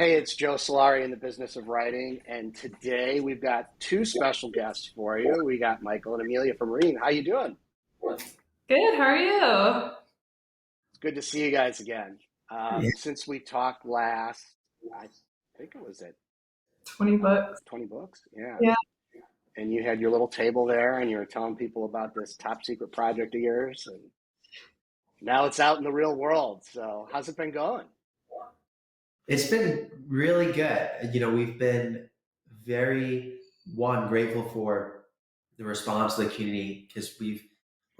Hey, it's Joe Solari in the business of writing, and today we've got two special guests for you. We got Michael and Emilia from Ream. How you doing? Good, how are you? It's good to see you guys again. Yeah. Since we talked last, I think it was at 20 bucks. 20 books, yeah. Yeah. And you had your little table there, and you were telling people about this top secret project of yours, and now it's out in the real world. So, how's it been going? It's been really good. We've been very, one, grateful for the response to the community because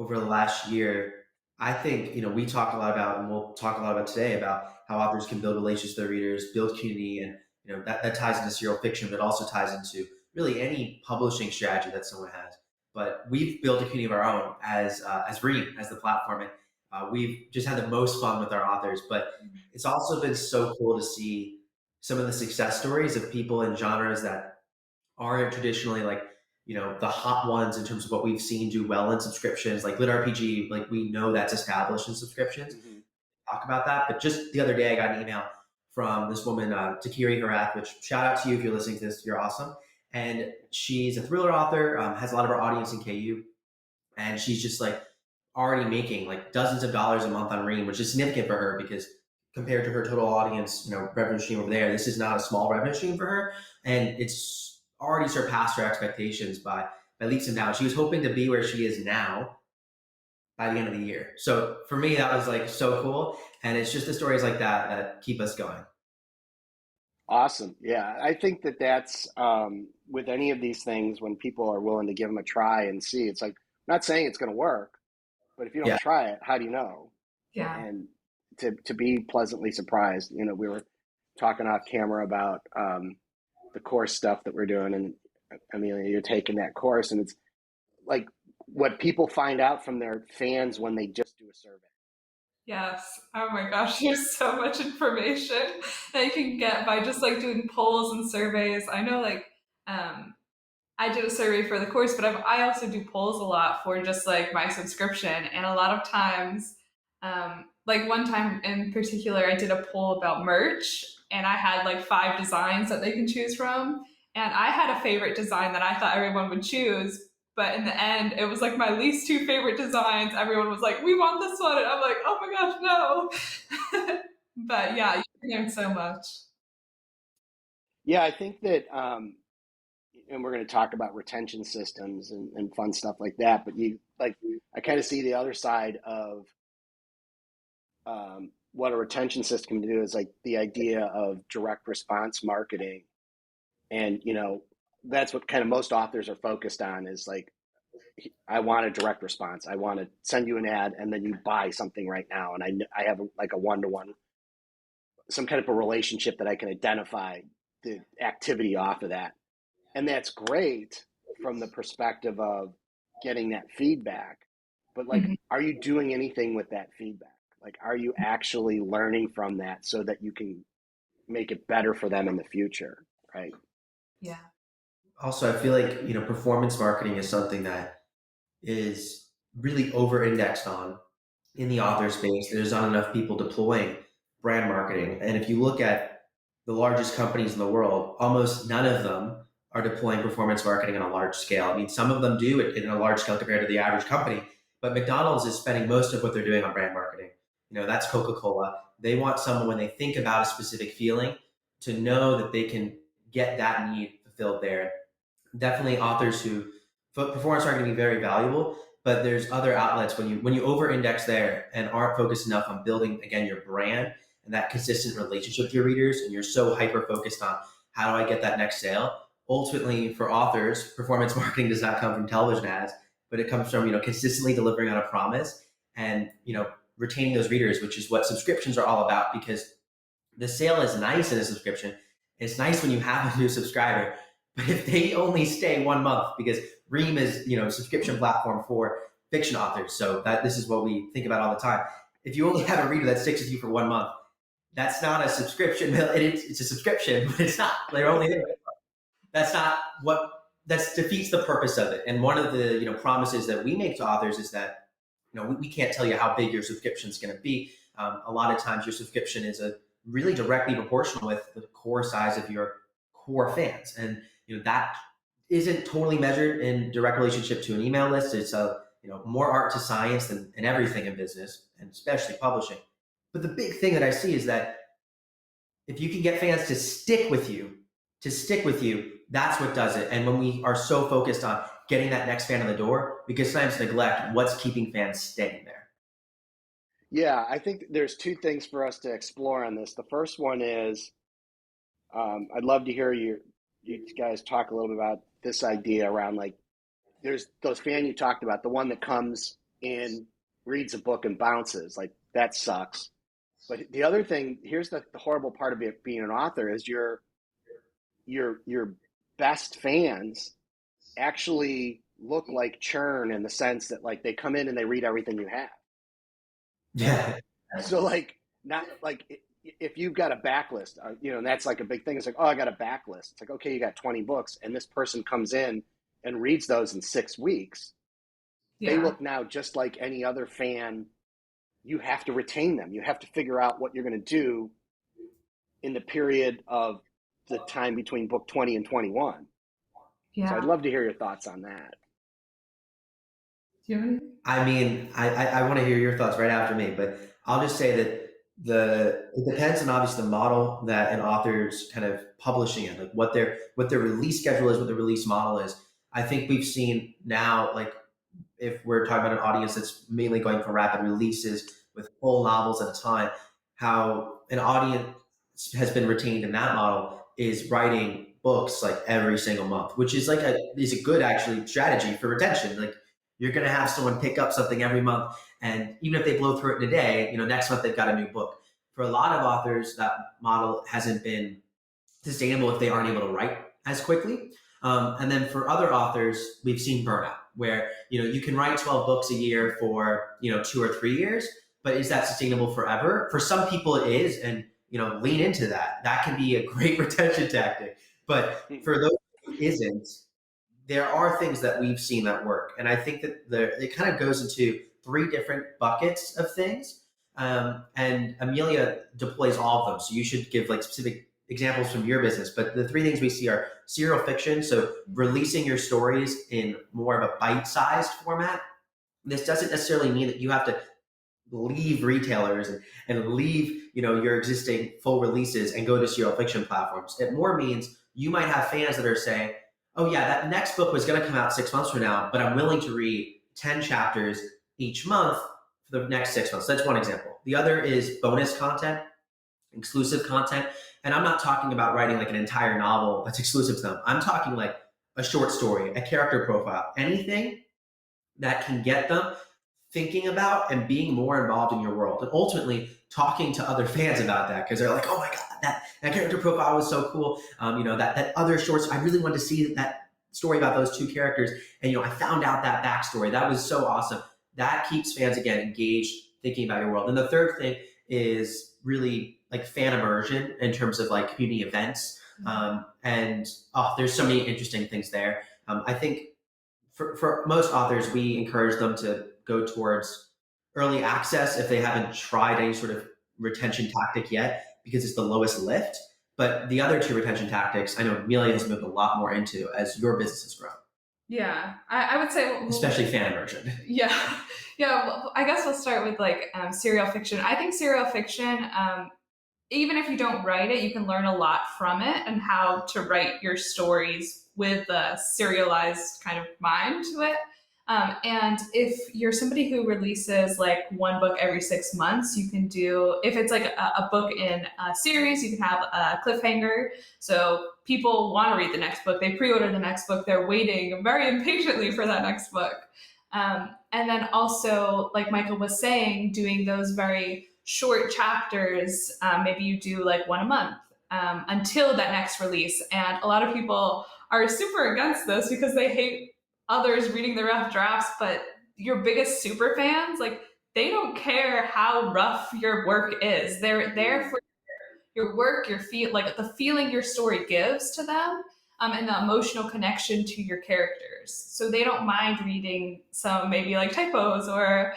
over the last year, I think, we talked a lot about, and we'll talk a lot about today, about how authors can build relationships with their readers, build community, and, that ties into serial fiction, but also ties into really any publishing strategy that someone has. But we've built a community of our own as Ream, as the platform. And we've just had the most fun with our authors, but it's also been so cool to see some of the success stories of people in genres that aren't traditionally like, the hot ones in terms of what we've seen do well in subscriptions, like lit RPG, like we know that's established in subscriptions. Hmm. Talk about that. But just the other day, I got an email from this woman, Takiri Harath, which shout out to you if you're listening to this, you're awesome. And she's a thriller author, has a lot of her audience in KU. And she's just like already making like dozens of dollars a month on Ream, which is significant for her because compared to her total audience, revenue stream over there, this is not a small revenue stream for her. And it's already surpassed her expectations by leaps and bounds. She was hoping to be where she is now by the end of the year. So for me, that was like so cool. And it's just the stories like that that keep us going. Awesome. Yeah, I think that's with any of these things when people are willing to give them a try and see. It's like I'm not saying it's going to work, but if you don't Yeah. try it, how do you know? Yeah. And to be pleasantly surprised. We were talking off camera about the course stuff that we're doing, and Amelia, you're taking that course, and it's like what people find out from their fans when they just do a survey. Yes. Oh my gosh, there's so much information that you can get by just like doing polls and surveys. I know um I did a survey for the course, but I also do polls a lot for just like my subscription. And a lot of times, like one time in particular, I did a poll about merch and I had like five designs that they can choose from. And I had a favorite design that I thought everyone would choose. But in the end, it was like my least two favorite designs. Everyone was like, we want this one. And I'm like, oh my gosh, no. But yeah, you can learn so much. Yeah, I think that, and we're going to talk about retention systems and fun stuff like that. But I kind of see the other side of what a retention system can do is like the idea of direct response marketing, and that's what kind of most authors are focused on is like, I want a direct response. I want to send you an ad and then you buy something right now, and I have like a one-to-one, some kind of a relationship that I can identify the activity off of that. And that's great from the perspective of getting that feedback. But like, Mhm. are you doing anything with that feedback? Like, are you actually learning from that so that you can make it better for them in the future? Right. Yeah. Also, I feel like, performance marketing is something that is really over indexed on in the author space. There's not enough people deploying brand marketing. And if you look at the largest companies in the world, almost none of them are deploying performance marketing on a large scale. I mean, some of them do it in a large scale compared to the average company, but McDonald's is spending most of what they're doing on brand marketing. That's Coca-Cola. They want someone when they think about a specific feeling to know that they can get that need fulfilled there. Definitely authors who performance marketing can be very valuable, but there's other outlets when you over index there and aren't focused enough on building again your brand and that consistent relationship with your readers, and you're so hyper focused on how do I get that next sale. Ultimately, for authors, performance marketing does not come from television ads, but it comes from consistently delivering on a promise and retaining those readers, which is what subscriptions are all about. Because the sale is nice in a subscription. It's nice when you have a new subscriber, but if they only stay 1 month, because Ream is subscription platform for fiction authors, so that this is what we think about all the time. If you only have a reader that sticks with you for 1 month, that's not a subscription. It's a subscription, but it's not. They're only there. That's not what that defeats the purpose of it. And one of the promises that we make to authors is that we can't tell you how big your subscription is going to be. A lot of times your subscription is a really directly proportional with the core size of your core fans. And that isn't totally measured in direct relationship to an email list. It's a more art to science than everything in business, and especially publishing. But the big thing that I see is that if you can get fans to stick with you, that's what does it. And when we are so focused on getting that next fan in the door, we can sometimes neglect what's keeping fans staying there. Yeah, I think there's two things for us to explore on this. The first one is I'd love to hear you guys talk a little bit about this idea around like there's those fan you talked about, the one that comes in, reads a book and bounces. Like that sucks. But the other thing, here's the horrible part of it being an author is your best fans actually look like churn in the sense that like they come in and they read everything you have. Yeah. So like not like if you've got a backlist, and that's like a big thing. It's like, oh, I got a backlist. It's like, okay, you got 20 books, and this person comes in and reads those in 6 weeks. They Yeah. look now just like any other fan. You have to retain them. You have to figure out what you're going to do in the period of the time between book 20 and 21. So I'd Yeah. love to hear your thoughts on that. Do you have anything? I mean, I want to hear your thoughts right after me, but I'll just say that it depends on obviously the model that an author's kind of publishing in, like what their release schedule is, what the release model is. I think we've seen now, like if we're talking about an audience that's mainly going for rapid releases with full novels at a time, how an audience has been retained in that model is writing books like every single month, which is a good actually strategy for retention. Like you're going to have someone pick up something every month, and even if they blow through it in a day, next month they've got a new book. For a lot of authors, that model hasn't been sustainable if they aren't able to write as quickly. And then for other authors, we've seen burnout where, you can write 12 books a year for, 2 or 3 years, but is that sustainable forever? For some people it is. And, lean into that. That can be a great retention tactic. But for those who isn't, there are things that we've seen that work. And I think that it kind of goes into three different buckets of things. And Amelia deploys all of them. So you should give like specific examples from your business. But the three things we see are serial fiction. So releasing your stories in more of a bite-sized format. This doesn't necessarily mean that you have to leave retailers and leave your existing full releases and go to serial fiction platforms. It more means you might have fans that are saying, oh yeah, that next book was going to come out 6 months from now, but I'm willing to read 10 chapters each month for the next 6 months. That's one example. The other is bonus content, exclusive content. And I'm not talking about writing like an entire novel that's exclusive to them. I'm talking like a short story, a character profile, anything that can get them thinking about and being more involved in your world, and ultimately talking to other fans about that, because they're like, oh my god, that character profile was so cool. That other shorts, I really wanted to see that story about those two characters, and I found out that backstory. That was so awesome. That keeps fans again engaged, thinking about your world. And the third thing is really like fan immersion in terms of like community events. And there's so many interesting things there. I think for most authors, we encourage them to go towards early access if they haven't tried any sort of retention tactic yet, because it's the lowest lift. But the other two retention tactics, I know Amelia has moved a lot more into as your business has grown, Yeah. I would say, especially fan immersion. yeah. Yeah. Well, I guess we'll start with like serial fiction. I think serial fiction, even if you don't write it, you can learn a lot from it and how to write your stories with a serialized kind of mind to it. And if you're somebody who releases like one book every 6 months, you can do, if it's like a book in a series, you can have a cliffhanger. So people want to read the next book. They pre-order the next book. They're waiting very impatiently for that next book. And then also, like Michael was saying, doing those very short chapters. Maybe you do like one a month until that next release. And a lot of people are super against this because they hate others reading the rough drafts. But your biggest super fans, like they don't care how rough your work is. They're there for your work, your feel, like the feeling your story gives to them. And the emotional connection to your characters. So they don't mind reading some maybe like typos or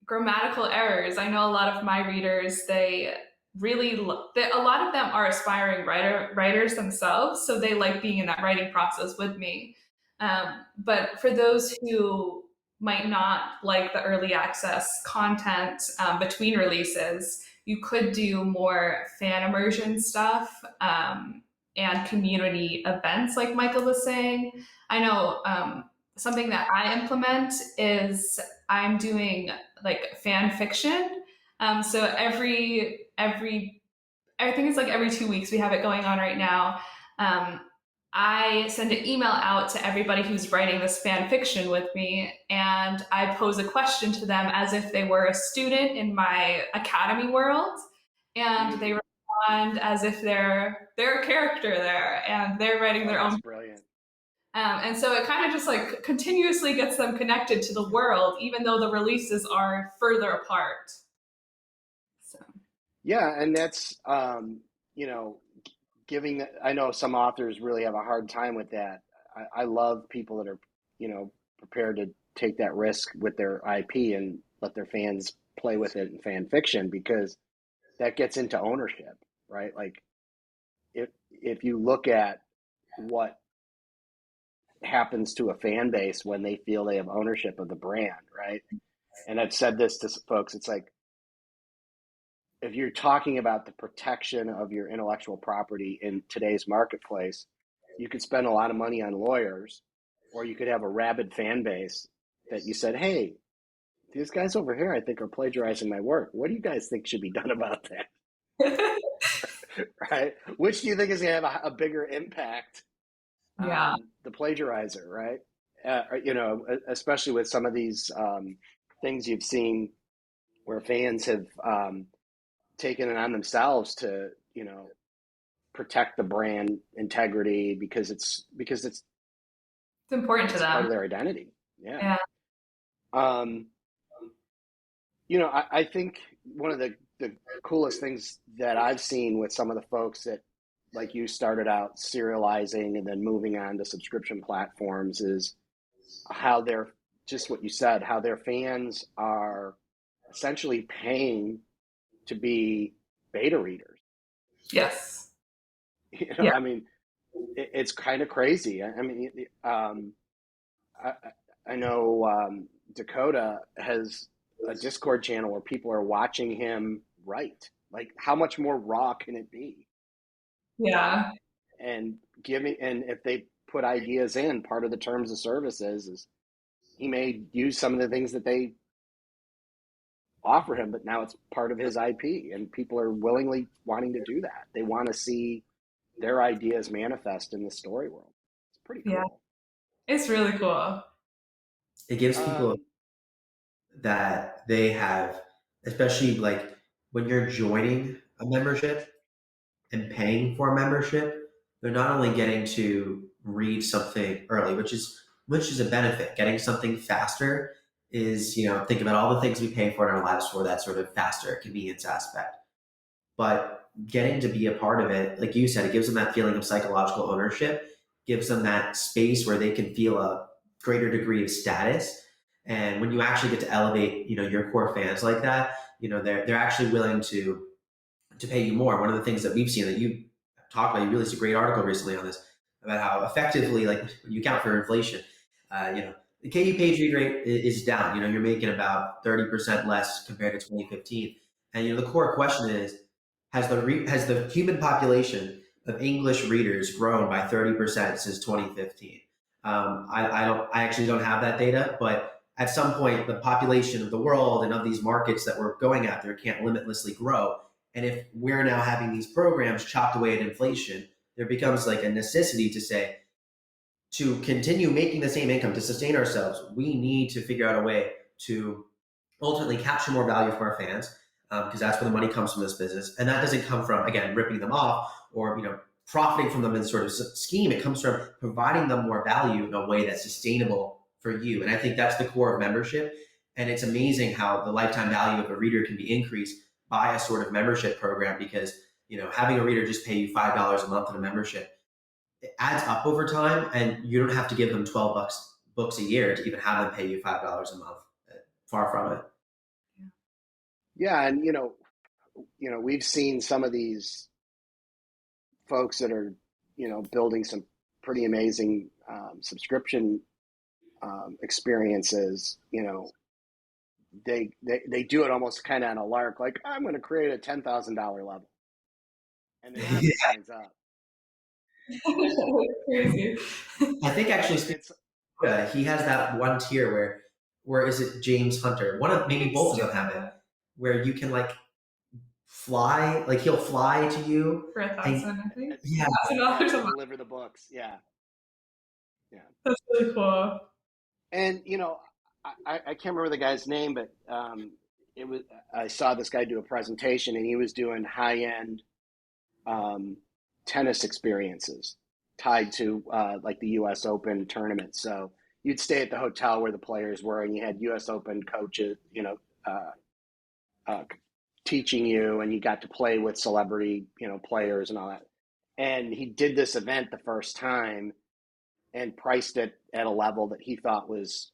grammatical errors. I know a lot of my readers, a lot of them are aspiring writers themselves, so they like being in that writing process with me. But for those who might not like the early access content between releases, you could do more fan immersion stuff and community events, like Michael was saying. I know something that I implement is I'm doing like fan fiction. So I think it's like every 2 weeks we have it going on right now. Um, I send an email out to everybody who's writing this fan fiction with me, and I pose a question to them as if they were a student in my academy world, and they Mm. respond as if they're a character there, and they're writing Oh, their that's own. brilliant. And so it kind of just like continuously gets them connected to the world, even though the releases are further apart. So Yeah, and that's you know, giving. I know some authors really have a hard time with that. I love people that are, prepared to take that risk with their IP and let their fans play with it in fan fiction, because that gets into ownership, right? Like, if you look at what happens to a fan base when they feel they have ownership of the brand, right? And I've said this to folks, it's like, if you're talking about the protection of your intellectual property in today's marketplace, you could spend a lot of money on lawyers, or you could have a rabid fan base that you said, hey, these guys over here, I think, are plagiarizing my work. What do you guys think should be done about that? Right? Which do you think is going to have a bigger impact yeah, on the plagiarizer, right? Especially with some of these things you've seen where fans have taken it on themselves to, protect the brand integrity, because it's it's important to part them. of their identity. Yeah. Yeah. Um, I think one of the coolest things that I've seen with some of the folks that, like you, started out serializing and then moving on to subscription platforms is how they're, just what you said, how their fans are essentially paying to be beta readers. Yes. Yeah. I mean, it's kind of crazy. I mean, I, I know Dakota has a Discord channel where people are watching him write. Like, how much more raw can it be? Yeah. And if they put ideas in, part of the terms of services is he may use some of the things that they offer him, but now it's part of his IP, and people are willingly wanting to do that. They want to see their ideas manifest in the story world. It's pretty Yeah. cool. It's really cool. It gives people Um, that they have, especially like when you're joining a membership and paying for a membership, they're not only getting to read something early, which is a benefit. Getting something faster is, think about all the things we pay for in our lives for that sort of faster convenience aspect. But getting to be a part of it, like you said, it gives them that feeling of psychological ownership, gives them that space where they can feel a greater degree of status. And when you actually get to elevate, your core fans like that, they're actually willing to pay you more. One of the things that we've seen that you talked about, you released a great article recently on this about how effectively, like when you account for inflation, the KU page read rate is down. You're making about 30% less compared to 2015. And the core question is, has the human population of English readers grown by 30% since 2015? I actually don't have that data, but at some point, the population of the world and of these markets that we're going after can't limitlessly grow. And if we're now having these programs chopped away at inflation, there becomes like a necessity to say, to continue making the same income to sustain ourselves, we need to figure out a way to ultimately capture more value from our fans, because that's where the money comes from this business. And that doesn't come from, again, ripping them off or profiting from them in sort of scheme. It comes from providing them more value in a way that's sustainable for you. And I think that's the core of membership. And it's amazing how the lifetime value of a reader can be increased by a sort of membership program, because having a reader just pay you $5 a month in a membership, it adds up over time, and you don't have to give them 12 books a year to even have them pay you $5 a month. Far from it. Yeah, and we've seen some of these folks that are building some pretty amazing subscription experiences. They do it almost kind of on a lark, like I'm going to create a $10,000 level, and then nobody signs up. Crazy. I think actually, And it's he has that one tier where is it James Hunter? One of maybe both of them have it, where you can like fly, like he'll fly to you, For and 1,000, I think. yeah, $1,000 a month. deliver the books. Yeah, yeah. That's really cool. And I can't remember the guy's name, but it was I saw this guy do a presentation, and he was doing high end tennis experiences tied to like the U.S. Open tournament. So you'd stay at the hotel where the players were, and you had U.S. Open coaches, uh, teaching you, and you got to play with celebrity, players and all that. And he did this event the first time and priced it at a level that he thought was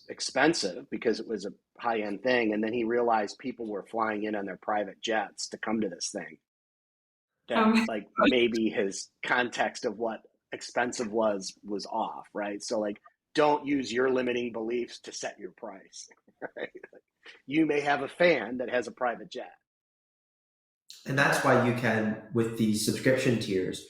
expensive because it was a high end thing. And then he realized people were flying in on their private jets to come to this thing. That Um, like maybe his context of what expensive was off, right? So like, don't use your limiting beliefs to set your price. Right? You may have a fan that has a private jet. and that's why you can with these subscription tiers,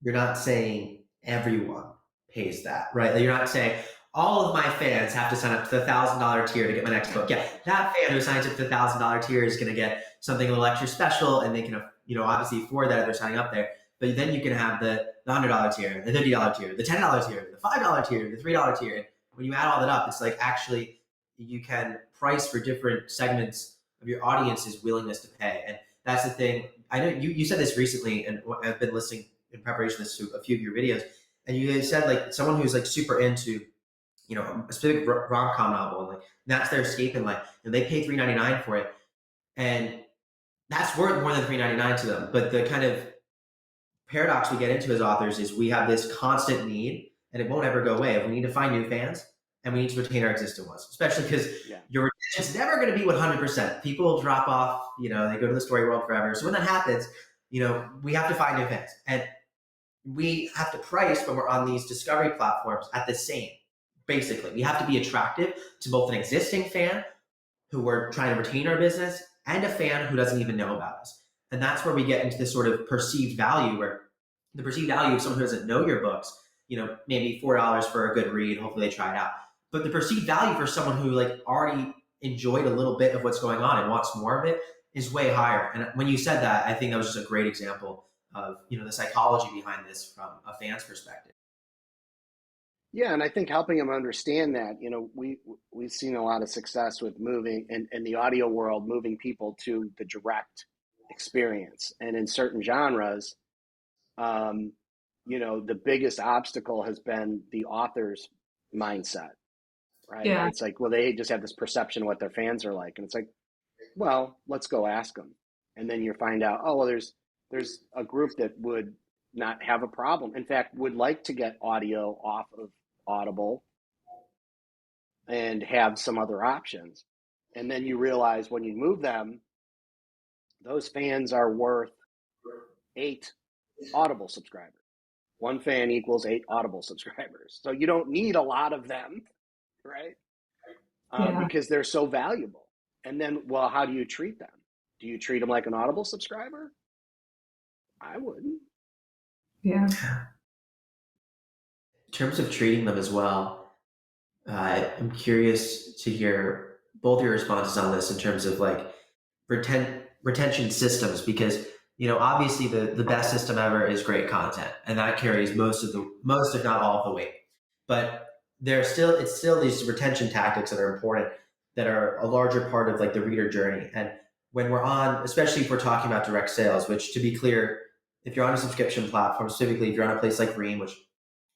you're not saying everyone pays that, right? Like you're not saying all of my fans have to sign up to the $1,000 tier to get my next book. Yeah, that fan who signs up to the $1,000 tier is going to get something a little extra special, and they can, obviously afford that if they're signing up there. But then you can have the $100 tier, the $50 tier, the $10 tier, the $5 tier, the $3 tier. And when you add all that up, it's like actually you can price for different segments of your audience's willingness to pay. And that's the thing. I know you said this recently, and I've been listening in preparation to a few of your videos, and you said like someone who's like super into a specific rom-com novel, and like that's their escape in life, and they pay $3.99 for it, and that's worth more than $3.99 to them. But the kind of paradox we get into as authors is we have this constant need, and it won't ever go away. We need to find new fans, and we need to retain our existing ones, especially because your retention's never going to be 100%. People drop off, they go to the story world forever. So when that happens, we have to find new fans, and we have to price when we're on these discovery platforms at the same. Basically, we have to be attractive to both an existing fan who we're trying to retain our business and a fan who doesn't even know about us. And that's where we get into this sort of perceived value, where the perceived value of someone who doesn't know your books, maybe $4 for a good read, hopefully they try it out. But the perceived value for someone who like already enjoyed a little bit of what's going on and wants more of it is way higher. And when you said that, I think that was just a great example of the psychology behind this from a fan's perspective. Yeah, and I think helping them understand that, we've seen a lot of success with moving in the audio world, moving people to the direct experience. And in certain genres, the biggest obstacle has been the author's mindset, right? yeah. It's like, well, they just have this perception of what their fans are like. And it's like, well, let's go ask them. And then you find out, oh, well, there's a group that would not have a problem. In fact, would like to get audio off of Audible and have some other options. And then you realize when you move them, those fans are worth 8 Audible subscribers. One fan equals 8 Audible subscribers. So you don't need a lot of them, right? Because they're so valuable. And then, well, how do you treat them? Do you treat them like an Audible subscriber? I wouldn't. Yeah. In terms of treating them as well, I'm curious to hear both your responses on this in terms of like retention systems, because obviously the best system ever is great content, and that carries most if not all of the weight. But it's still these retention tactics that are important, that are a larger part of like the reader journey. And when we're on, especially if we're talking about direct sales, which to be clear, if you're on a subscription platform, specifically if you're on a place like Ream, which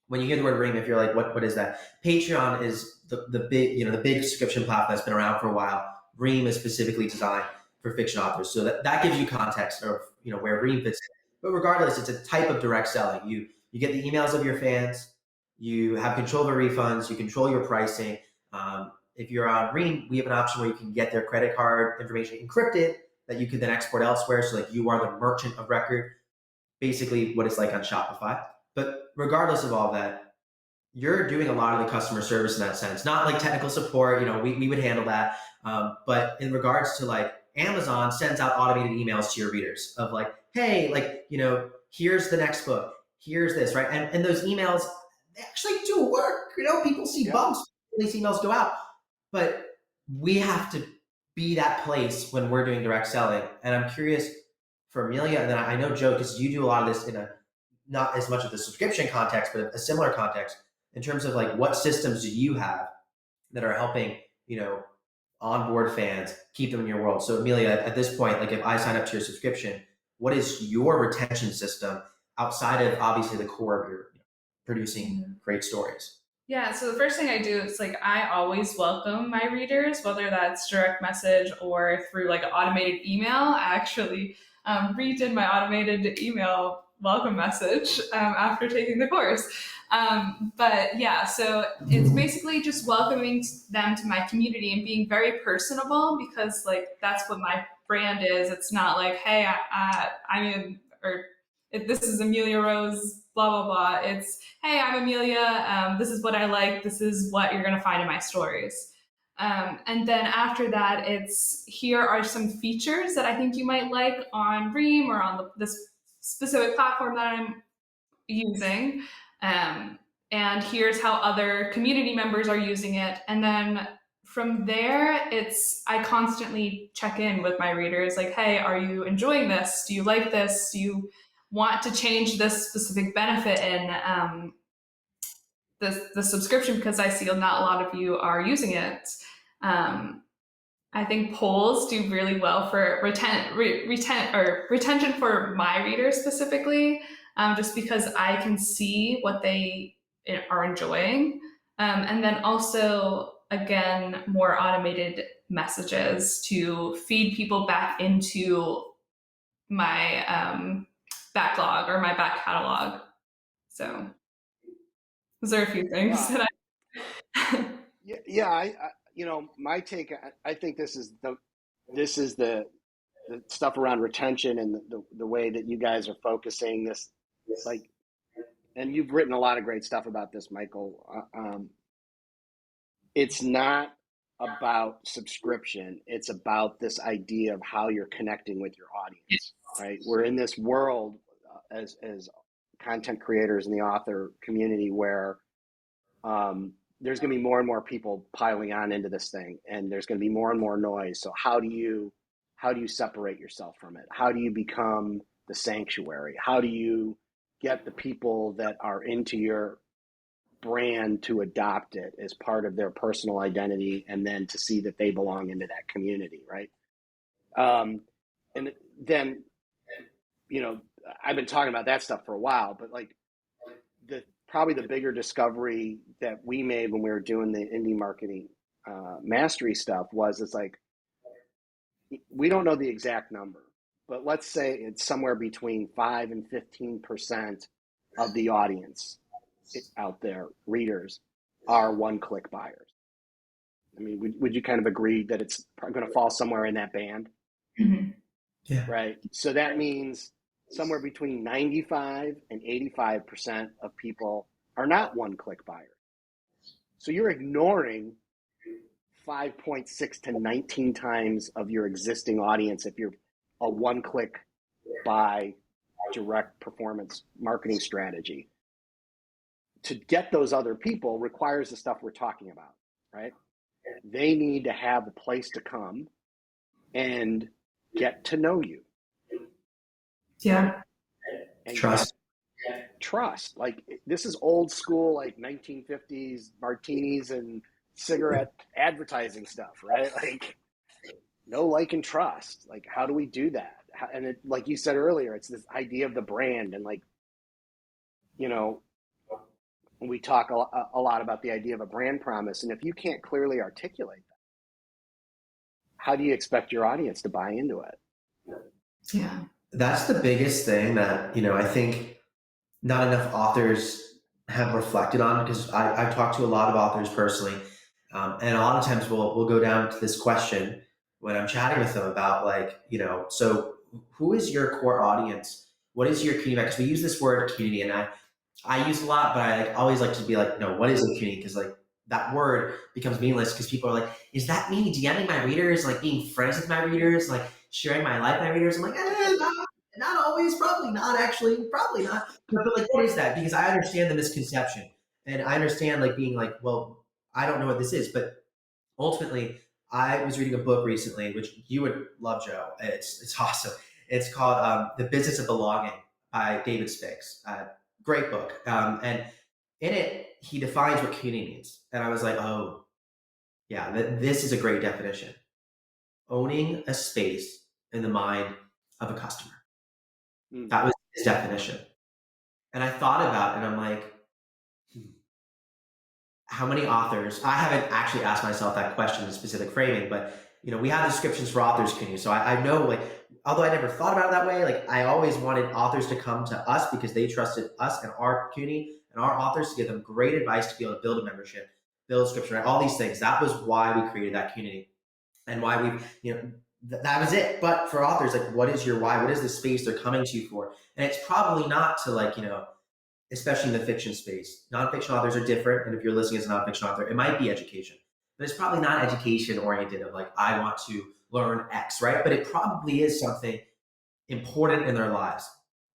when you hear the word Ream, if you're like, what is that? Patreon is the big subscription platform that's been around for a while. Ream is specifically designed for fiction authors. So that gives you context of where Ream fits in. But regardless, it's a type of direct selling. You get the emails of your fans, you have control of the refunds, you control your pricing, if you're on Ream, we have an option where you can get their credit card information encrypted that you can then export elsewhere. So like you are the merchant of record, basically what it's like on Shopify. But regardless of all that, you're doing a lot of the customer service in that sense, not like technical support, we would handle that. But in regards to like Amazon sends out automated emails to your readers of like, hey, like, here's the next book, here's this, right? And those emails, they actually do work. People see bumps, these emails go out, but we have to be that place when we're doing direct selling. And I'm curious for Amelia, and then I know Joe, because you do a lot of this in a, not as much of the subscription context, but a similar context in terms of like what systems do you have that are helping, onboard fans, keep them in your world. So Amelia, at this point, like if I sign up to your subscription, what is your retention system outside of obviously the core of your producing great stories? Yeah, so the first thing I do is like I always welcome my readers, whether that's direct message or through like an automated email. I actually redid my automated email welcome message after taking the course. But yeah, so it's basically just welcoming them to my community and being very personable, because like that's what my brand is. It's not like, hey, I'm in, or this is Amelia Rose, blah, blah, blah. It's, hey, I'm Amelia. This is what I like. This is what you're going to find in my stories. And then after that, it's, here are some features that I think you might like on Ream or on this specific platform that I'm using. And here's how other community members are using it. And then from there, I constantly check in with my readers like, hey, are you enjoying this? Do you like this? Do you want to change this specific benefit in the subscription? Because I see not a lot of you are using it. I think polls do really well for retention for my readers specifically, just because I can see what they are enjoying. And then also, again, more automated messages to feed people back into my backlog or my back catalog. So those are a few things that I... Yeah, my take, I think this is the stuff around retention and the way that you guys are focusing this, like, and you've written a lot of great stuff about this, Michael. It's not about subscription. It's about this idea of how you're connecting with your audience, right? We're in this world as content creators in the author community where there's going to be more and more people piling on into this thing, and there's going to be more and more noise. So how do you separate yourself from it? How do you become the sanctuary? How do you get the people that are into your brand to adopt it as part of their personal identity, and then to see that they belong into that community, right? And then, I've been talking about that stuff for a while, but like probably the bigger discovery that we made when we were doing the indie marketing mastery stuff was, it's like, we don't know the exact number, but let's say it's somewhere between 5 and 15% of the audience out there, readers, are one-click buyers. I mean, would you kind of agree that it's going to fall somewhere in that band? Mm-hmm. Yeah. Right. So that means somewhere between 95 and 85% of people are not one-click buyers. So you're ignoring 5.6 to 19 times of your existing audience if you're a one-click buy direct performance marketing strategy. To get those other people requires the stuff we're talking about, right? They need to have a place to come and get to know you. Yeah. And Trust. Trust. Like, this is old school, like 1950s martinis and cigarette advertising stuff, right? Like, know, like, and trust. Like, how do we do that? And it, like you said earlier, it's this idea of the brand, and like, we talk a lot about the idea of a brand promise. And if you can't clearly articulate that, how do you expect your audience to buy into it? Yeah. That's the biggest thing that, I think not enough authors have reflected on, because I've talked to a lot of authors personally. And a lot of times we'll go down to this question when I'm chatting with them about like, so who is your core audience? What is your community? Because we use this word community, and I use a lot, but I like always like to be like, no, what is a community? Because like that word becomes meaningless because people are like, is that me DMing my readers, like being friends with my readers, like sharing my life with my readers? I'm like, not always, probably not actually, probably not. But like, what is that? Because I understand the misconception, and I understand like being like, well, I don't know what this is, but ultimately, I was reading a book recently, which you would love, Joe. It's awesome. It's called The Business of Belonging by David Spix. Great book. And in it, he defines what community means. And I was like, oh, yeah, this is a great definition. Owning a space in the mind of a customer. That was his definition. And I thought about it, and I'm like, how many authors? I haven't actually asked myself that question in specific framing, but we have descriptions for authors community. So I know, like, although I never thought about it that way, like I always wanted authors to come to us because they trusted us and our community and our authors to give them great advice to be able to build a membership, build a subscription, right? All these things. That was why we created that community and why that was it. But for authors, like, what is your why? What is the space they're coming to you for? And it's probably not to like, especially in the fiction space. Nonfiction authors are different, and if you're listening as a nonfiction author, it might be education, but it's probably not education oriented of like, I want to learn X, right? But it probably is something important in their lives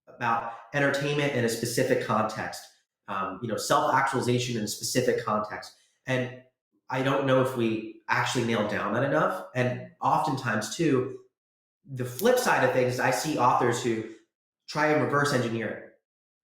about entertainment in a specific context, self-actualization in a specific context. And I don't know if we actually nail down that enough. And oftentimes too, the flip side of things is I see authors who try and reverse engineer it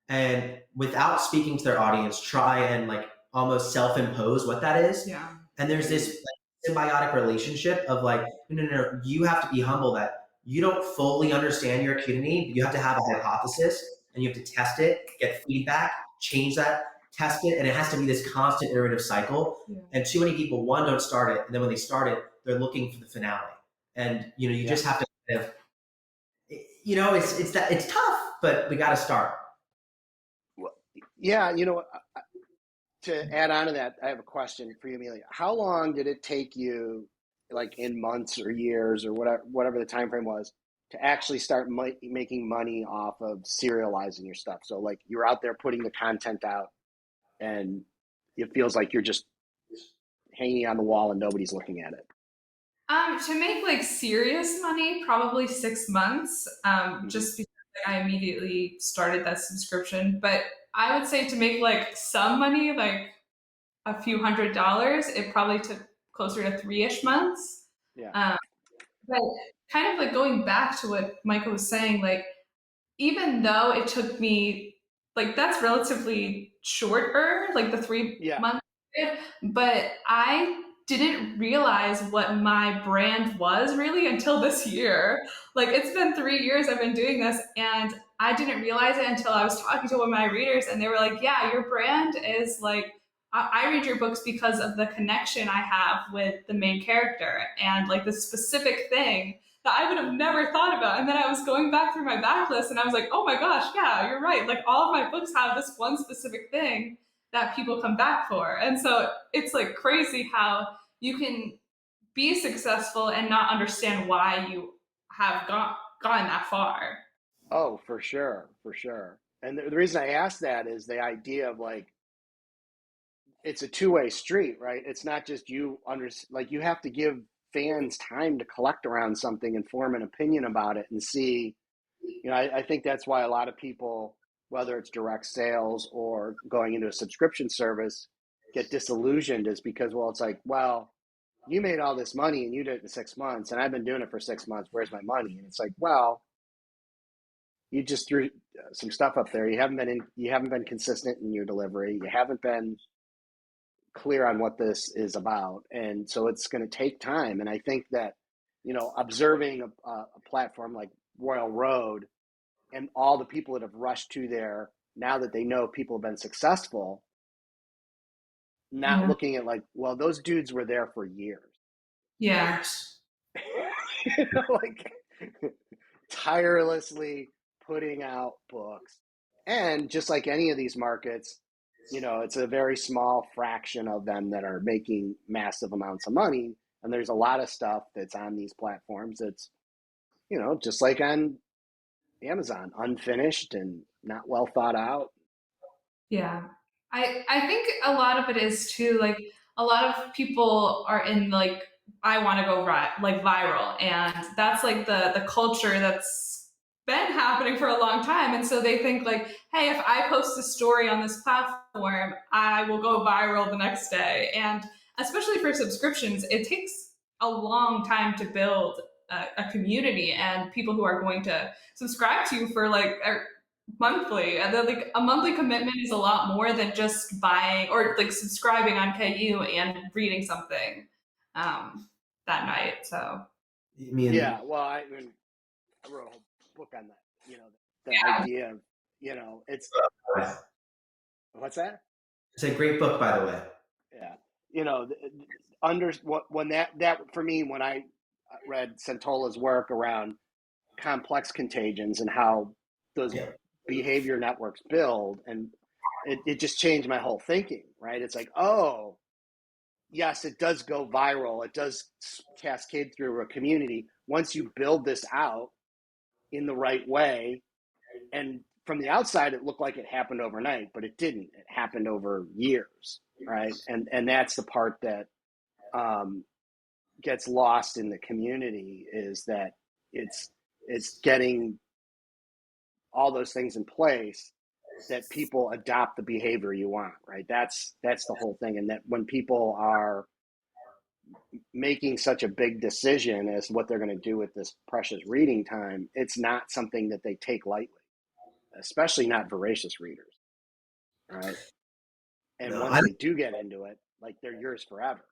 and without speaking to their audience, try and like almost self-impose what that is. Yeah. And there's this like, symbiotic relationship of like, no, you have to be humble that you don't fully understand your community, but you have to have a hypothesis and you have to test it, get feedback, change that, test it, and it has to be this constant iterative cycle. Yeah. And too many people, one, don't start it, and then when they start it, they're looking for the finale. And you just have to kind of, it's tough, but we got to start. Yeah, to add on to that, I have a question for you, Amelia. How long did it take you, like in months or years or whatever the time frame was, to actually start making money off of serializing your stuff? So like you're out there putting the content out, and it feels like you're just hanging on the wall and nobody's looking at it. To make like serious money, probably 6 months. Just because I immediately started that subscription. But I would say to make like some money, like a few $100s, it probably took closer to 3-ish months. Yeah. But kind of like going back to what Michael was saying, like even though it took me like that's relatively shorter, like the 3 month period, but I didn't realize what my brand was really until this year. Like it's been 3 years I've been doing this, and I didn't realize it until I was talking to one of my readers, and they were like, "Yeah, your brand is like." I read your books because of the connection I have with the main character and like the specific thing that I would have never thought about. And then I was going back through my backlist and I was like, oh my gosh, yeah, you're right. Like all of my books have this one specific thing that people come back for. And so it's like crazy how you can be successful and not understand why you have gotten that far. Oh, for sure, for sure. And the reason I asked that is the idea of like it's a two-way street, right? It's not just like you have to give fans time to collect around something and form an opinion about it and see. I think that's why a lot of people, whether it's direct sales or going into a subscription service, get disillusioned is because, well, it's like, well, you made all this money and you did it in 6 months and I've been doing it for 6 months. Where's my money? And it's like, well, you just threw some stuff up there. You haven't been consistent in your delivery. You haven't been clear on what this is about. And so it's going to take time. And I think that, observing a platform like Royal Road and all the people that have rushed to there now that they know people have been successful, not looking at like, well, those dudes were there for years. Yeah. Like tirelessly putting out books. And just like any of these markets, it's a very small fraction of them that are making massive amounts of money. And there's a lot of stuff that's on these platforms that's, just like on Amazon, unfinished and not well thought out. Yeah. I think a lot of it is too like a lot of people are in like I want to go like viral, and that's like the culture that's been happening for a long time, and so they think like, hey, if I post a story on this platform, I will go viral the next day. And especially for subscriptions, it takes a long time to build a community and people who are going to subscribe to you for like monthly. And then like a monthly commitment is a lot more than just buying or like subscribing on KU and reading something um, that night. So I mean, Yeah, well, I wrote a whole book on that. The yeah, idea of, it's what's that? it's a great book, by the way. Yeah, under what when that for me when I read Santola's work around complex contagions and how those Yeah. behavior networks build, and it just changed my whole thinking. Right? It's like, oh, yes, it does go viral. It does cascade through a community once you build this out in the right way. And from the outside, it looked like it happened overnight, but it didn't. It happened over years, right? And that's the part that um, gets lost in the community, is that it's it's getting all those things in place that people adopt the behavior you want, right? That's the whole thing. And that when people are making such a big decision as what they're going to do with this precious reading time, it's not something that they take lightly, especially not voracious readers, right? And No, once they do get into it, like, they're yours forever.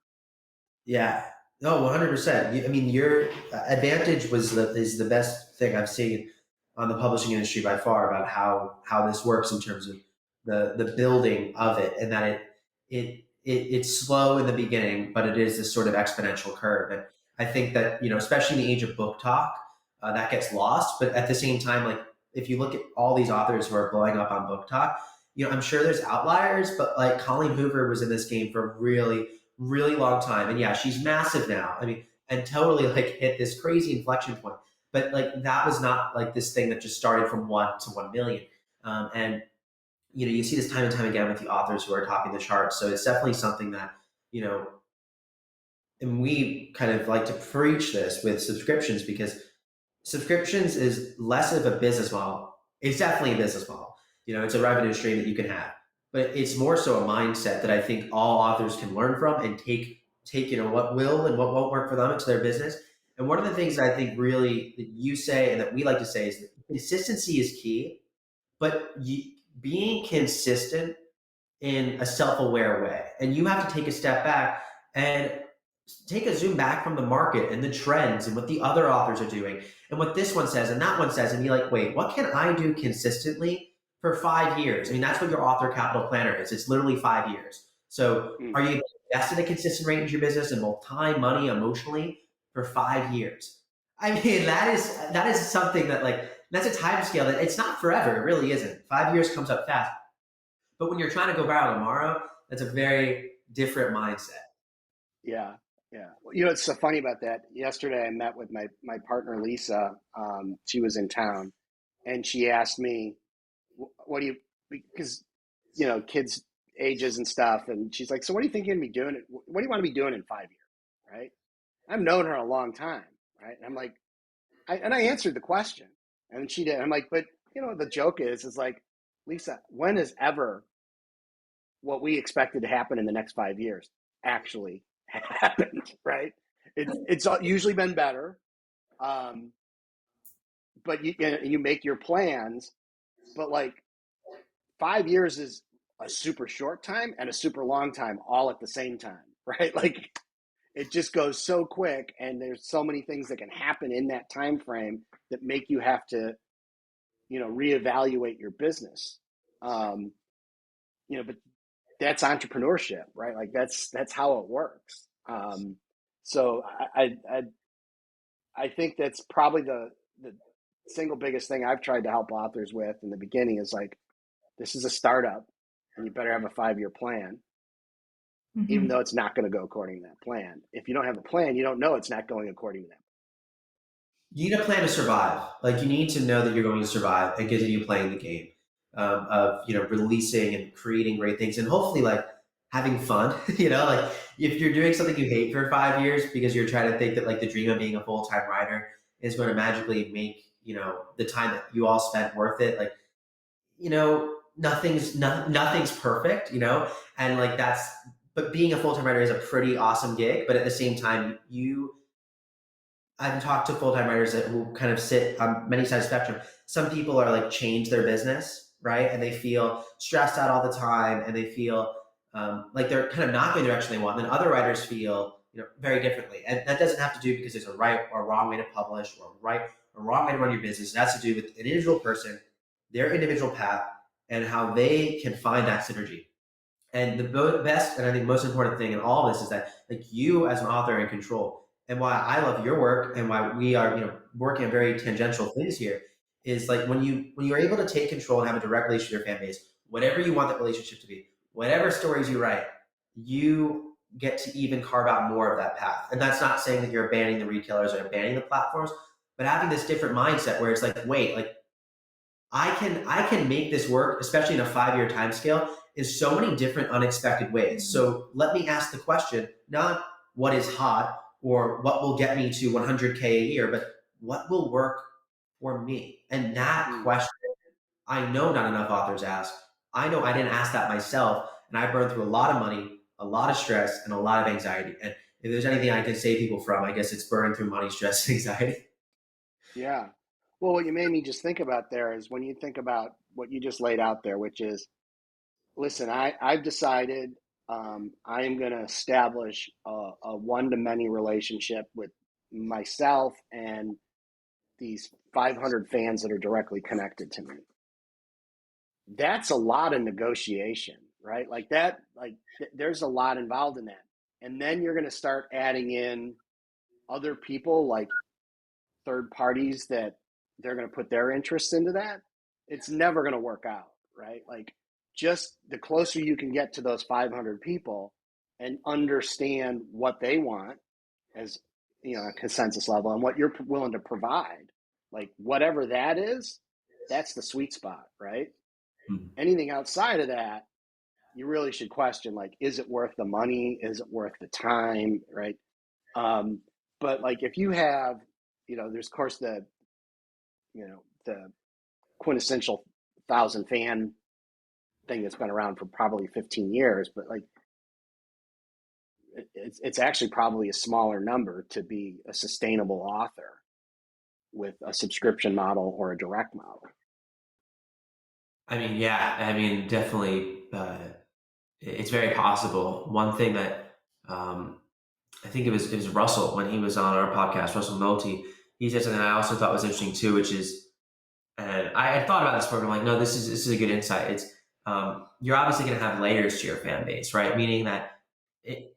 yeah. No, 100%. I mean, your advantage is the best thing I've seen on the publishing industry by far about how this works in terms of the building of it, and that it's slow in the beginning, but it is this sort of exponential curve. And I think that, especially in the age of book talk, that gets lost. But at the same time, like, if you look at all these authors who are blowing up on book talk, I'm sure there's outliers, but like Colleen Hoover was in this game for a really, really long time. And yeah, she's massive now. I mean, and totally like hit this crazy inflection point. But like that was not like this thing that just started from 1 to 1 million. And you see this time and time again with the authors who are topping the charts. So it's definitely something that, you know, and we kind of like to preach this with subscriptions, because subscriptions is less of a business model. It's definitely a business model. It's a revenue stream that you can have, but it's more so a mindset that I think all authors can learn from and take what will and what won't work for them into their business. And one of the things that I think really that you say and that we like to say is that consistency is key, but being consistent in a self-aware way, and you have to take a step back and take a zoom back from the market and the trends and what the other authors are doing and what this one says and that one says, and be like, wait, what can I do consistently for 5 years? I mean, that's what your author capital planner is. It's literally 5 years. So Mm. are you invested a consistent rate into your business in both time, money, emotionally for 5 years? I mean, that is something that, like, that's a time scale that it's not forever. It really isn't. 5 years comes up fast. But when you're trying to go viral tomorrow, that's a very different mindset. Yeah, yeah. Well, it's so funny about that. Yesterday, I met with my partner Lisa. She was in town, and she asked me, "What do you?" Because kids' ages and stuff, and she's like, "So, what do you think you're gonna be doing? What do you want to be doing in 5 years?" Right? I've known her a long time, right? And I'm like, I answered the question, and she did. I'm like, but the joke is like, Lisa, when is ever what we expected to happen in the next 5 years actually happened, right? It's usually been better, um, but you make your plans, but like 5 years is a super short time and a super long time all at the same time, right? Like, it just goes so quick, and there's so many things that can happen in that time frame that make you have to reevaluate your business. um, but that's entrepreneurship, right? Like, that's how it works. So I think that's probably the single biggest thing I've tried to help authors with in the beginning is like, this is a startup. and you better have a 5-year plan, even Hmm. though it's not going to go according to that plan. If you don't have a plan, you don't know it's not going according to that. You need a plan to survive. Like you need to know that you're going to survive and continue playing the game of releasing and creating great things and hopefully like having fun. Like if you're doing something you hate for 5 years because you're trying to think that like the dream of being a full time writer is going to magically make the time that you all spent worth it. Like nothing's perfect. And like that's but being a full time writer is a pretty awesome gig. But at the same time, I've talked to full-time writers who kind of sit on many sides of the spectrum. Some people are like change their business, right? And they feel stressed out all the time and they feel like they're kind of not going the direction they want. And then other writers feel, very differently. And that doesn't have to do because there's a right or wrong way to publish or a right or wrong way to run your business. It has to do with an individual person, their individual path, and how they can find that synergy. And the best and I think most important thing in all of this is that like you as an author are in control. And why I love your work and why we are working on very tangential things here is like when you're able to take control and have a direct relationship with your fan base, whatever you want that relationship to be, whatever stories you write, you get to even carve out more of that path. And that's not saying that you're abandoning the retailers or abandoning the platforms, but having this different mindset where it's like, wait, like I can make this work, especially in a 5 year time scale, in so many different unexpected ways. So let me ask the question, not what is hot or what will get me to 100K a year, but what will work for me? And that Mm. question, I know not enough authors ask. I know I didn't ask that myself, and I burned through a lot of money, a lot of stress, and a lot of anxiety. And if there's anything I can save people from, I guess it's burning through money, stress, and anxiety. Yeah. Well, what you made me just think about there is when you think about what you just laid out there, which is, listen, I've decided I am going to establish a one-to-many relationship with myself and these 500 fans that are directly connected to me. That's a lot of negotiation, right? Like that, there's a lot involved in that. And then you're going to start adding in other people, like third parties that they're going to put their interests into that. It's never going to work out, right? Like just the closer you can get to those 500 people and understand what they want as a consensus level and what you're willing to provide, like whatever that is, that's the sweet spot, right? Anything outside of that, you really should question, like, is it worth the money? Is it worth the time, right? um, but like if you have, there's of course the quintessential 1,000 fan thing that's been around for probably 15 years, but like it's actually probably a smaller number to be a sustainable author with a subscription model or a direct model. I mean, yeah, I mean, definitely, it's very possible. One thing that I think it was Russell when he was on our podcast, Russell Nolte. He said something I also thought was interesting too, which is, and I had thought about this program. Like, no, this is a good insight. It's you're obviously going to have layers to your fan base, right? Meaning that it,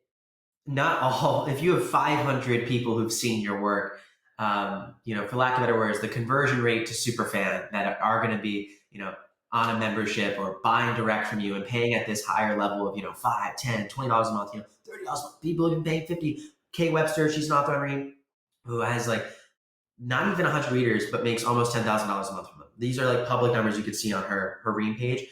not all. If you have 500 people who've seen your work, for lack of better words, the conversion rate to super fan that are going to be, on a membership or buying direct from you and paying at this higher level of, $5, $10, $20 a month, $30 a month. People even paying 50. Kay Webster, she's an author on Ream, who has like not even 100 readers, but makes almost $10,000 a month from them. These are like public numbers you can see on her Ream page.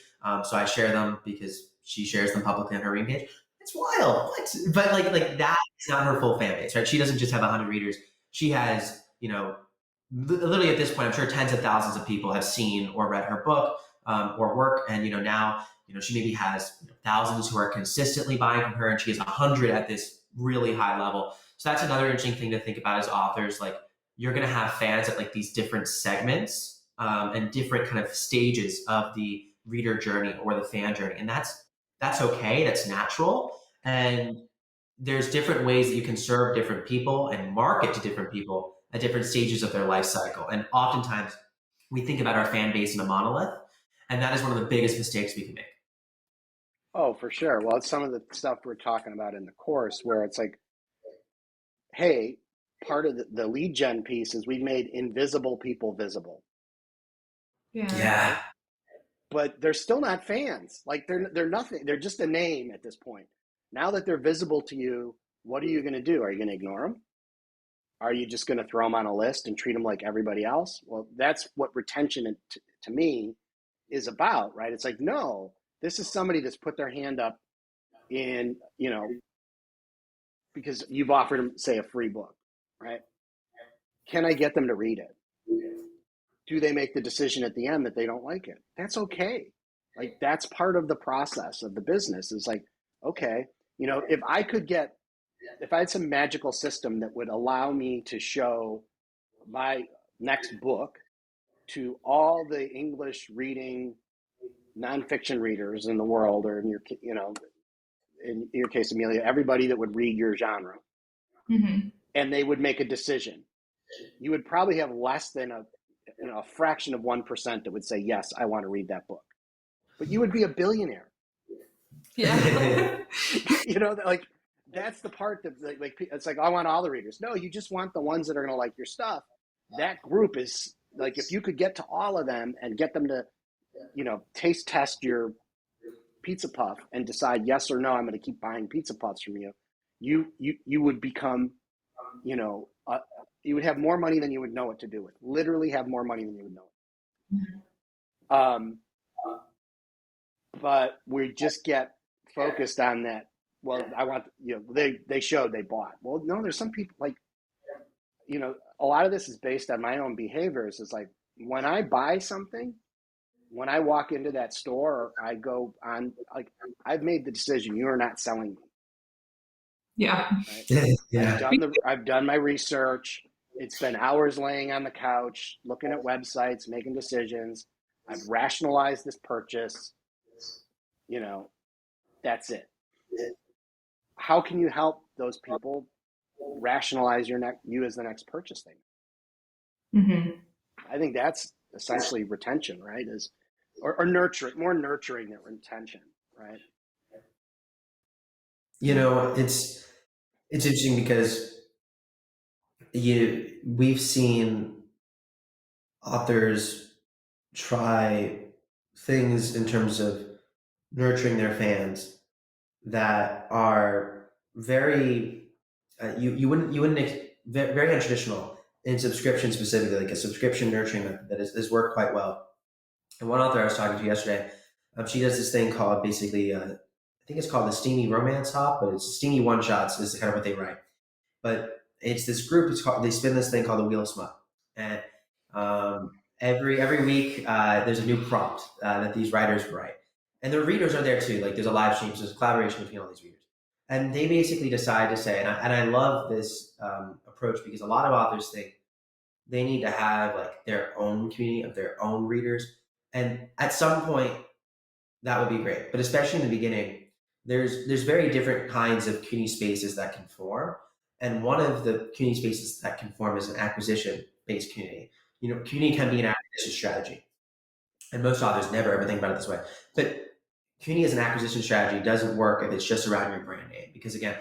So I share them because she shares them publicly on her Ream page. It's wild. What? But like that is not her full fan base, right? She doesn't just have 100 readers. She has, literally at this point, I'm sure tens of thousands of people have seen or read her book or work. And, now, she maybe has thousands who are consistently buying from her and she has 100 at this really high level. So that's another interesting thing to think about as authors. Like you're going to have fans at like these different segments and different kind of stages of the reader journey or the fan journey. And that's okay. That's natural. And there's different ways that you can serve different people and market to different people at different stages of their life cycle. And oftentimes we think about our fan base in a monolith, and that is one of the biggest mistakes we can make. Oh, for sure. Well, it's some of the stuff we're talking about in the course where it's like, hey, part of the lead gen piece is we made invisible people visible, Yeah. Yeah. right? but they're still not fans. Like they're nothing. They're just a name at this point. Now that they're visible to you, what are you going to do? Are you going to ignore them? Are you just going to throw them on a list and treat them like everybody else? Well, that's what retention to me is about, right? It's like, no, this is somebody that's put their hand up in, because you've offered them, say, a free book, right? Can I get them to read it? Do they make the decision at the end that they don't like it? That's okay. Like, that's part of the process of the business is like, okay, if I had some magical system that would allow me to show my next book to all the English reading nonfiction readers in the world, or in your case, Emilia, everybody that would read your genre, Mm-hmm. and they would make a decision, you would probably have less than a fraction of 1% that would say, yes, I want to read that book. But you would be a billionaire. Yeah. Like, that's the part that, like, it's like, I want all the readers. No, you just want the ones that are going to like your stuff. That group is like, if you could get to all of them and get them to, taste test your pizza puff and decide yes or no, I'm going to keep buying pizza puffs from you. You would become, you would have more money than you would know what to do with. Literally have more money than you would know. But we just get focused on that. Well, I want, they showed, they bought. Well, no, there's some people like, a lot of this is based on my own behaviors. It's like, when I buy something, when I walk into that store, or I go on, like, I've made the decision, you are not selling me. Yeah. Right? Yeah. I've done my research. It's been hours laying on the couch, looking at websites, making decisions. I've rationalized this purchase. That's it. How can you help those people rationalize you as the next purchase thing? Mm-hmm. I think that's essentially retention, right? Or nurturing, more nurturing than retention, right? It's interesting because we've seen authors try things in terms of nurturing their fans that are very you wouldn't very untraditional in subscription, specifically like a subscription nurturing method that has worked quite well. And one author I was talking to yesterday, she does this thing called basically I think it's called the steamy romance hop, but it's steamy one shots is kind of what they write. But it's this group. They spin this thing called the Wheel of Smut, and every week there's a new prompt that these writers write, and the readers are there too. Like, there's a live stream, so there's a collaboration between all these readers, and they basically decide to say, and I love this approach, because a lot of authors think they need to have like their own community of their own readers, and at some point that would be great, but especially in the beginning, there's very different kinds of community spaces that can form. And one of the community spaces that can form is an acquisition-based community. Community can be an acquisition strategy. And most authors never ever think about it this way. But community as an acquisition strategy doesn't work if it's just around your brand name. Because again,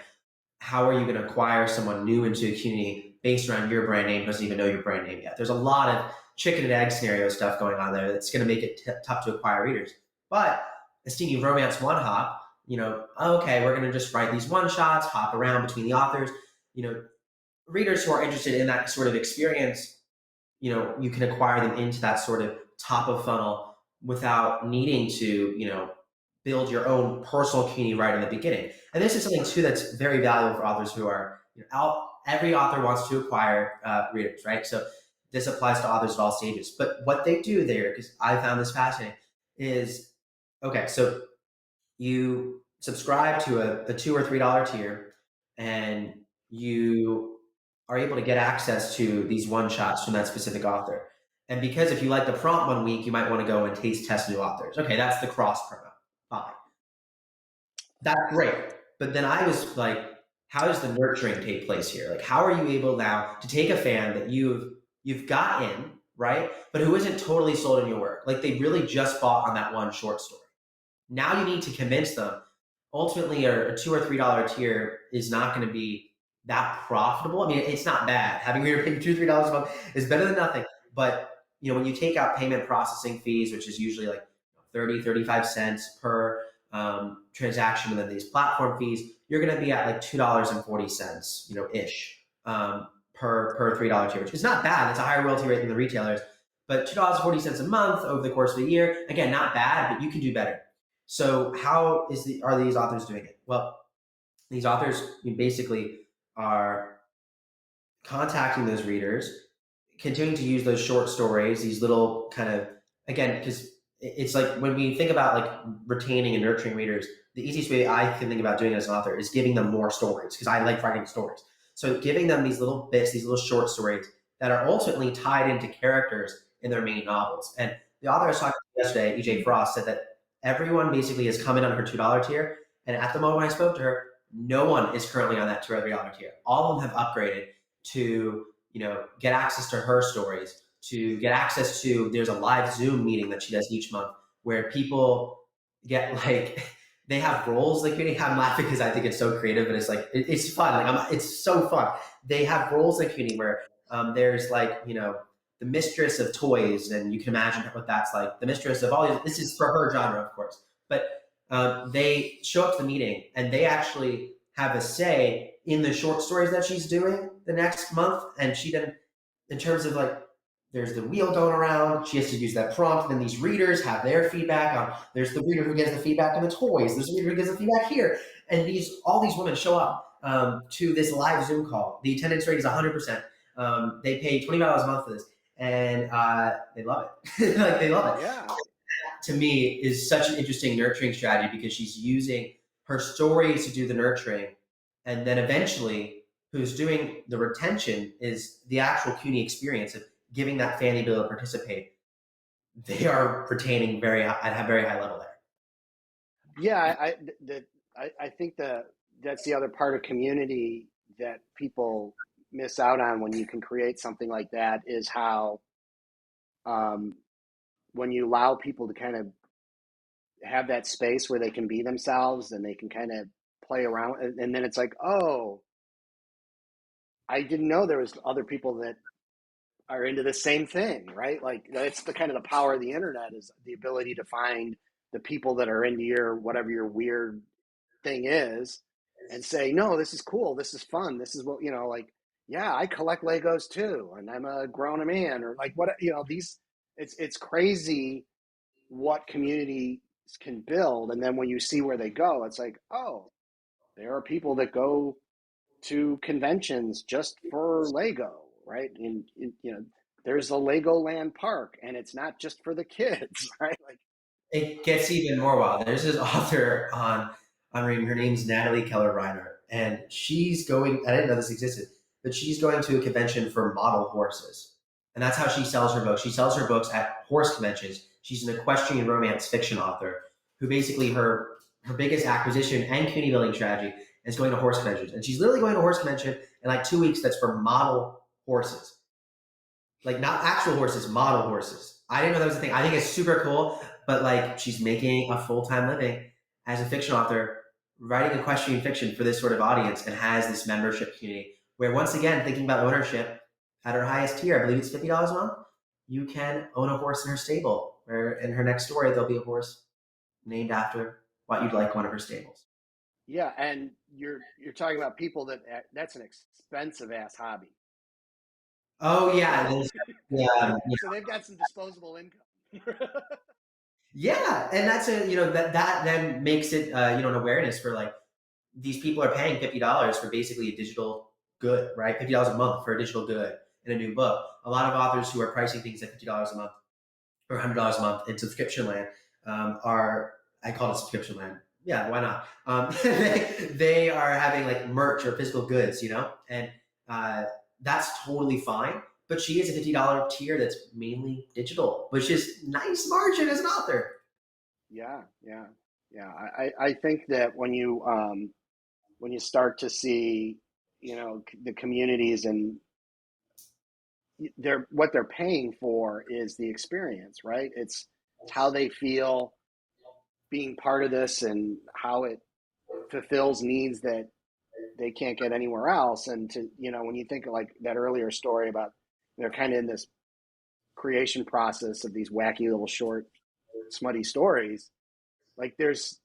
how are you going to acquire someone new into a community based around your brand name who doesn't even know your brand name yet? There's a lot of chicken and egg scenario stuff going on there that's going to make it tough to acquire readers. But a steamy romance one hop, okay, we're going to just write these one shots, hop around between the authors. Readers who are interested in that sort of experience, you can acquire them into that sort of top of funnel without needing to, build your own personal community right in the beginning. And this is something too that's very valuable for authors who are, every author wants to acquire readers, right? So this applies to authors at all stages. But what they do there, because I found this fascinating, is, okay, so you subscribe to a $2 or $3 tier, and you are able to get access to these one shots from that specific author. And because if you like the prompt one week, you might want to go and taste test new authors. Okay, that's the cross promo. Fine. That's great. But then I was like, how does the nurturing take place here? Like, how are you able now to take a fan that you've got in, right, but who isn't totally sold on your work? Like, they really just bought on that one short story. Now you need to convince them. Ultimately, a $2 or $3 tier is not going to be that profitable. I mean, it's not bad. Having a reader paying $2 or $3 a month is better than nothing. But when you take out payment processing fees, which is usually like $0.35 per transaction, and then these platform fees, you're going to be at like $2.40, ish, per $3 tier, which is not bad. It's a higher royalty rate than the retailers, but $2.40 a month over the course of a year, again, not bad, but you can do better. So how are these authors doing it? Well, these authors basically are contacting those readers, continuing to use those short stories, these little kind of, again, because it's like when we think about like retaining and nurturing readers, the easiest way I can think about doing it as an author is giving them more stories, because I like writing stories. So giving them these little bits, these little short stories that are ultimately tied into characters in their main novels. And the author I was talking to yesterday, EJ Frost, said that everyone basically has come in on her $2 tier. And at the moment I spoke to her, no one is currently on that $2 tier. All of them have upgraded to get access to her stories, to get access to, there's a live Zoom meeting that she does each month where people get like, they have roles they create. I'm laughing because I think it's so creative, and it's like, it's fun. Like it's so fun. They have roles in community where there's like, the mistress of toys, and you can imagine what that's like. The mistress of all these, this is for her genre, of course, but they show up to the meeting and they actually have a say in the short stories that she's doing the next month. And she then, in terms of like, there's the wheel going around, she has to use that prompt, and then these readers have their feedback on, there's the reader who gets the feedback on the toys, there's the reader who gets the feedback here. And all these women show up to this live Zoom call. The attendance rate is 100%. They pay $25 a month for this, and they love it. Like, they love it. Yeah. To me, is such an interesting nurturing strategy, because she's using her stories to do the nurturing, and then eventually who's doing the retention is the actual CUNY experience of giving that fan the ability to participate. They are retaining at a very high level there. Yeah, I think that's the other part of community that people miss out on when you can create something like that, is how when you allow people to kind of have that space where they can be themselves and they can kind of play around, and then it's like, oh, I didn't know there was other people that are into the same thing, right? Like, that's the kind of the power of the internet, is the ability to find the people that are into your, whatever your weird thing is, and say, no, this is cool, this is fun, this is what, like, yeah, I collect Legos too, and I'm a grown man, or like, what, these, it's crazy what communities can build. And then when you see where they go, it's like, oh, there are people that go to conventions just for Lego, right? And there's a Legoland park, and it's not just for the kids, right? Like, It gets even more wild. There's this author on Ream. Her name's Natalie Keller Reiner, and she's going. I didn't know this existed, but she's going to a convention for model horses, and that's how she sells her books. She sells her books at horse conventions. She's an equestrian romance fiction author who basically her biggest acquisition and community building strategy is going to horse conventions, and she's literally going to a horse convention in like 2 weeks. That's for model horses, like not actual horses, model horses. I didn't know that was a thing. I think it's super cool, but like, she's making a full-time living as a fiction author, writing equestrian fiction for this sort of audience, and has this membership community where, once again, thinking about ownership, at her highest tier, I believe it's $50 a month, you can own a horse in her stable, where in her next story, there'll be a horse named after what you'd like one of her stables. yeah, and you're talking about people that's an expensive ass hobby. Oh yeah, yeah, So they've got some disposable income. yeah, and that's that then makes it an awareness for, like, these people are paying $50 for basically a digital good, right? $50 a month for a digital good in a new book. A lot of authors who are pricing things at $50 a month or $100 a month in subscription land I call it subscription land. Yeah, why not? They are having like merch or physical goods, and that's totally fine. But she is a $50 tier that's mainly digital, which is nice margin as an author. Yeah, yeah, yeah. I think that when you start to see, the communities, and what they're paying for is the experience, right? It's how they feel being part of this, and how it fulfills needs that they can't get anywhere else. And when you think of like that earlier story about, they're kind of in this creation process of these wacky little short smutty stories. Like there's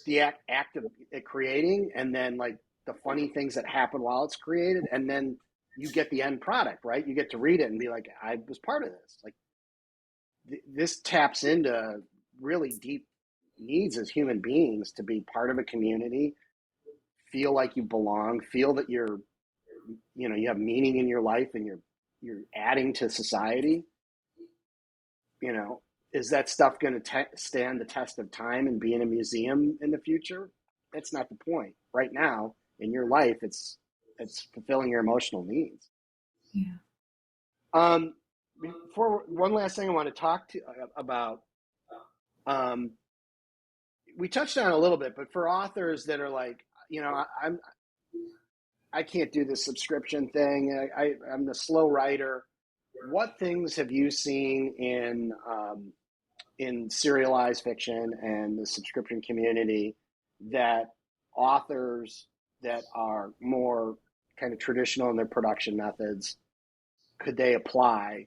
the act of it creating, and then like the funny things that happen while it's created, and then you get the end product, right? You get to read it and be like, I was part of this. Like this taps into really deep needs as human beings to be part of a community, feel like you belong, feel that you're, you have meaning in your life and you're adding to society. Is that stuff going to stand the test of time and be in a museum in the future? That's not the point. Right now in your life, it's fulfilling your emotional needs. Yeah. Before one last thing I want to talk to about, we touched on it a little bit, but for authors that are like, I can't do the subscription thing. I'm the slow writer. What things have you seen in serialized fiction and the subscription community that authors that are more kind of traditional in their production methods could they apply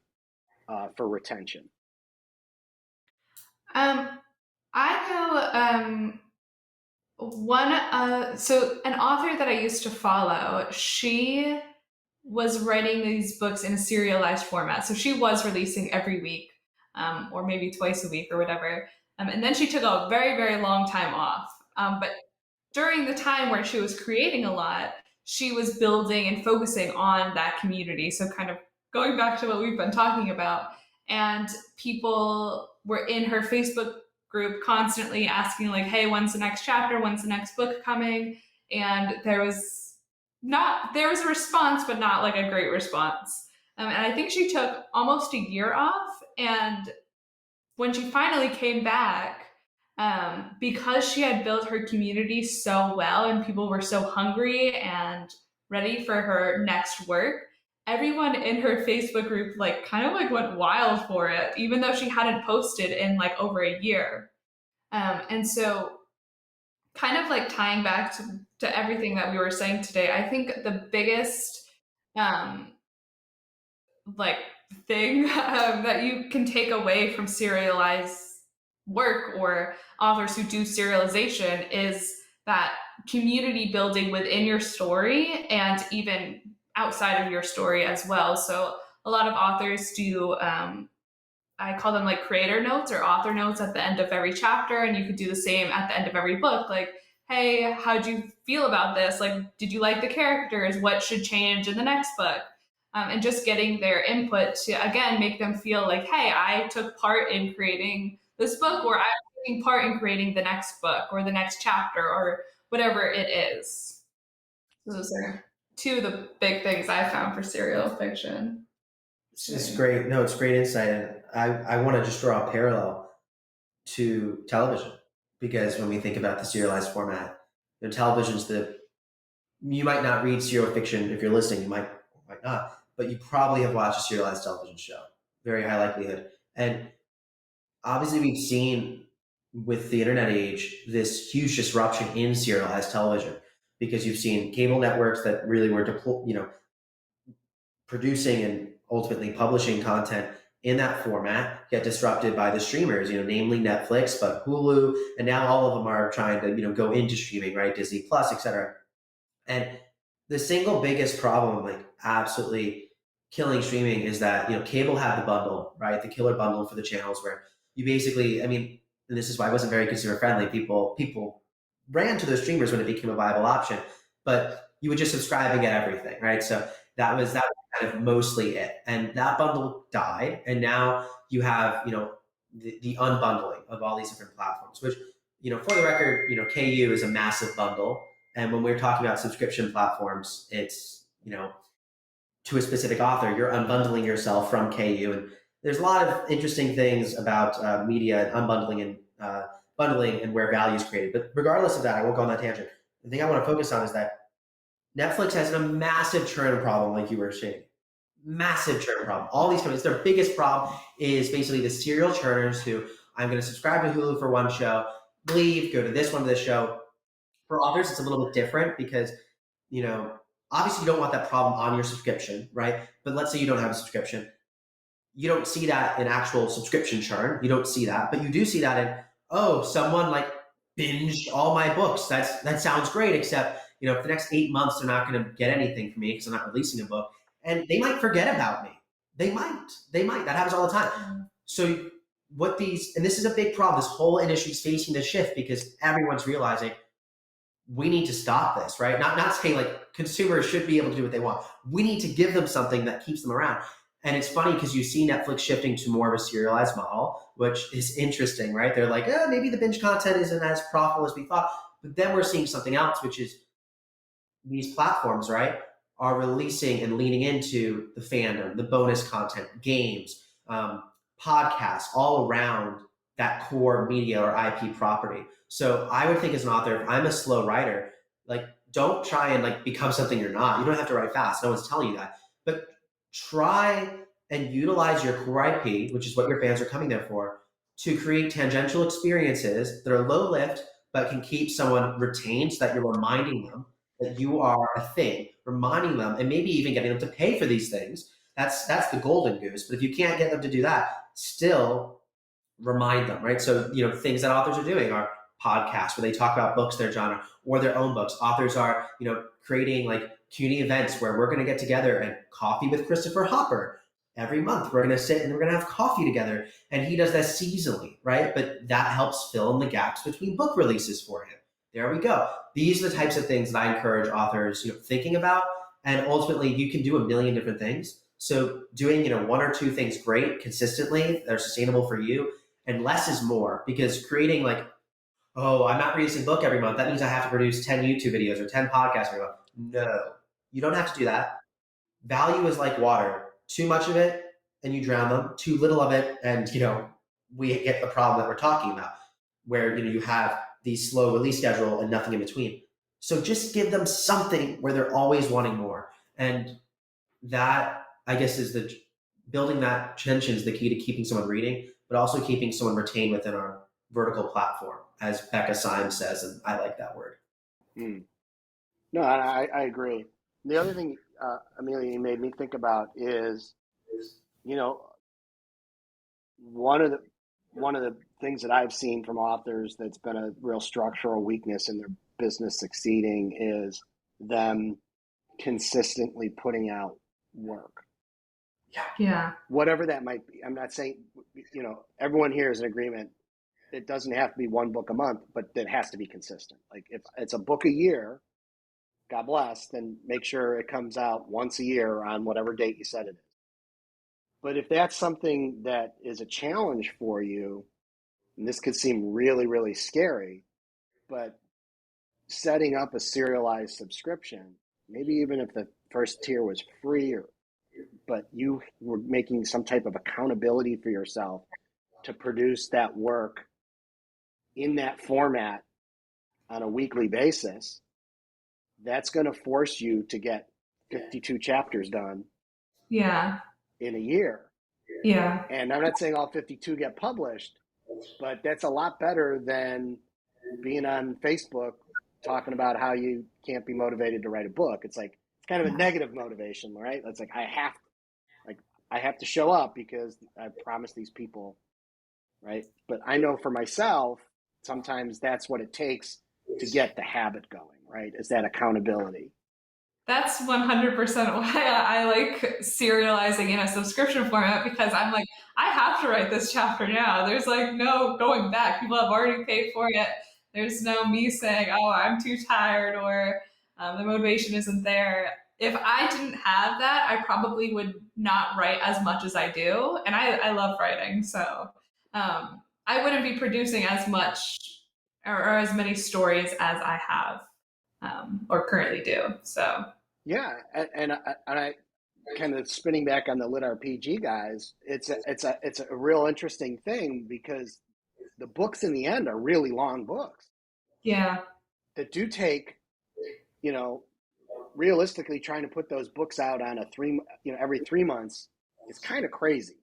for retention? I know so an author that I used to follow, she was writing these books in a serialized format. So she was releasing every week, or maybe twice a week or whatever. And then she took a very, very long time off. But during the time where she was creating a lot, she was building and focusing on that community. So, kind of going back to what we've been talking about, and people were in her Facebook group constantly asking, like, hey, when's the next chapter? When's the next book coming? And there was a response, but not like a great response. And I think she took almost a year off. And when she finally came back, because she had built her community so well and people were so hungry and ready for her next work, everyone in her Facebook group like kind of like went wild for it, even though she hadn't posted in like over a year. And so, kind of like tying back to everything that we were saying today, I think the biggest um, like thing that you can take away from serialized work or authors who do serialization is that community building within your story and even outside of your story as well. So a lot of authors do I call them like creator notes or author notes at the end of every chapter, and you could do the same at the end of every book. Like, hey, how'd you feel about this? Like, did you like the characters? What should change in the next book? And just getting their input to, again, make them feel like, hey, I took part in creating this book, or I'm taking part in creating the next book or the next chapter or whatever it is. Those are two of the big things I found for serial fiction. It's great. No, it's great insight. And I want to just draw a parallel to television because when we think about the serialized format, television's you might not read serial fiction if you're listening, you might not, but you probably have watched a serialized television show. Very high likelihood. And obviously we've seen with the internet age this huge disruption in serialized television because you've seen cable networks that really were producing and ultimately publishing content in that format get disrupted by the streamers, namely Netflix, but Hulu, and now all of them are trying to, go into streaming, right? Disney Plus, etc. And the single biggest problem, like absolutely killing streaming, is that, cable had the bundle, right? The killer bundle for the channels where you basically, and this is why it wasn't very consumer friendly. People ran to those streamers when it became a viable option, but you would just subscribe and get everything, right? So that was kind of mostly it. And that bundle died. And now you have, the unbundling of all these different platforms, which, for the record, KU is a massive bundle. And when we're talking about subscription platforms, it's, to a specific author, you're unbundling yourself from KU. And there's a lot of interesting things about media and unbundling and bundling and where value is created. But regardless of that, I won't go on that tangent. The thing I want to focus on is that Netflix has a massive churn problem, like you were saying. Massive churn problem. All these companies, their biggest problem is basically the serial churners who I'm going to subscribe to Hulu for one show, leave, go to this one to this show. For others, it's a little bit different because, obviously you don't want that problem on your subscription, right? But let's say you don't have a subscription. You don't see that in actual subscription churn. You don't see that, but you do see that in, oh, someone like binged all my books. That sounds great, except for the next 8 months they're not going to get anything from me because I'm not releasing a book, and they might forget about me. They might. That happens all the time. So and this is a big problem. This whole industry is facing the shift because everyone's realizing we need to stop this, right? Not saying like consumers should be able to do what they want. We need to give them something that keeps them around. And it's funny because you see Netflix shifting to more of a serialized model, which is interesting, right? They're like, maybe the binge content isn't as profitable as we thought. But then we're seeing something else, which is these platforms, right, are releasing and leaning into the fandom, the bonus content, games, podcasts, all around that core media or IP property. So I would think as an author, if I'm a slow writer, like don't try and like become something you're not. You don't have to write fast. No one's telling you that. But try and utilize your core IP, which is what your fans are coming there for, to create tangential experiences that are low lift but can keep someone retained so that you're reminding them that you are a thing, reminding them, and maybe even getting them to pay for these things. That's the golden goose. But if you can't get them to do that, still remind them, right? So, things that authors are doing are podcasts where they talk about books, their genre, or their own books. Authors are, creating like community events where we're going to get together and coffee with Christopher Hopper. Every month, we're going to sit and we're going to have coffee together. And he does that seasonally, right? But that helps fill in the gaps between book releases for him. There we go. These are the types of things that I encourage authors, thinking about. And ultimately, you can do a million different things. So doing, one or two things great consistently that are sustainable for you, and less is more, because creating like, oh, I'm not releasing a book every month. That means I have to produce 10 YouTube videos or 10 podcasts every month. No, you don't have to do that. Value is like water. Too much of it and you drown them. Too little of it and, we get the problem that we're talking about where, you have the slow release schedule and nothing in between. So just give them something where they're always wanting more. And that, I guess, is building that tension is the key to keeping someone reading, but also keeping someone retained within our vertical platform, as Becca Symes says, and I like that word. No, I agree. The other thing, Amelia, you made me think about is, one of the things that I've seen from authors that's been a real structural weakness in their business succeeding is them consistently putting out work. Yeah. Whatever that might be. I'm not saying, everyone here is in agreement. It doesn't have to be one book a month, but it has to be consistent. Like if it's a book a year, God bless, then make sure it comes out once a year on whatever date you said it is. But if that's something that is a challenge for you, and this could seem really, really scary, but setting up a serialized subscription, maybe even if the first tier was free, but you were making some type of accountability for yourself to produce that work in that format on a weekly basis, that's going to force you to get 52 chapters done Yeah. in a year. Yeah. And I'm not saying all 52 get published, but that's a lot better than being on Facebook talking about how you can't be motivated to write a book. It's like, it's kind of a negative motivation, right? It's like, I have to show up because I promised these people, right? But I know for myself, sometimes that's what it takes to get the habit going, right? Is that accountability. That's 100% why I like serializing in a subscription format, because I'm like, I have to write this chapter now. There's like no going back. People have already paid for it. There's no me saying, oh, I'm too tired, or the motivation isn't there. If I didn't have that, I probably would not write as much as I do. And I love writing. So I wouldn't be producing as much or as many stories as I have or currently do. So. Yeah, and I kind of spinning back on the lit RPG guys. It's a real interesting thing because the books in the end are really long books. Yeah. That do take, realistically trying to put those books out on every 3 months is kind of crazy.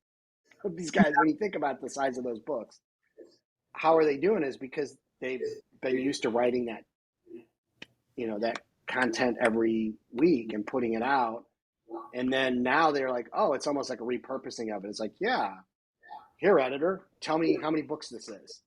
These guys, when you think about the size of those books, how are they doing? Is because they've been used to writing that content every week and putting it out, And then now they're like, oh, it's almost like a repurposing of it. It's like, yeah, here, editor, tell me how many books this is.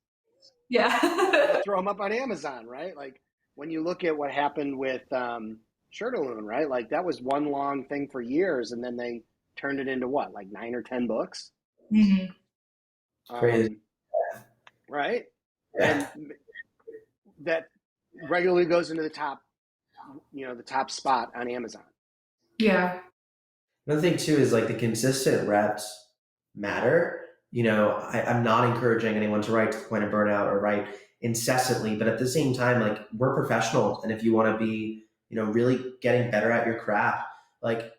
We'll Yeah. throw them up on Amazon, right? Like when you look at what happened with Shirtaloon, right? Like that was one long thing for years, and then they turned it into what, like 9 or 10 books, Mhm. Crazy. um, right? Yeah. And that regularly goes into the top, the top spot on Amazon. Yeah. Another thing too is like the consistent reps matter. I'm not encouraging anyone to write to the point of burnout or write incessantly, but at the same time, like we're professionals, and if you want to be, really getting better at your craft, like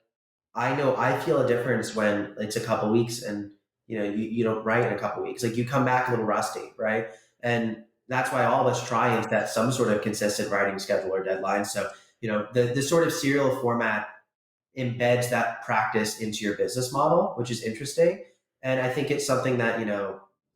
I know I feel a difference when it's a couple weeks and you don't write in a couple weeks. Like you come back a little rusty, right? And that's why all of us try and set some sort of consistent writing schedule or deadline. So, the sort of serial format embeds that practice into your business model, which is interesting. And I think it's something that,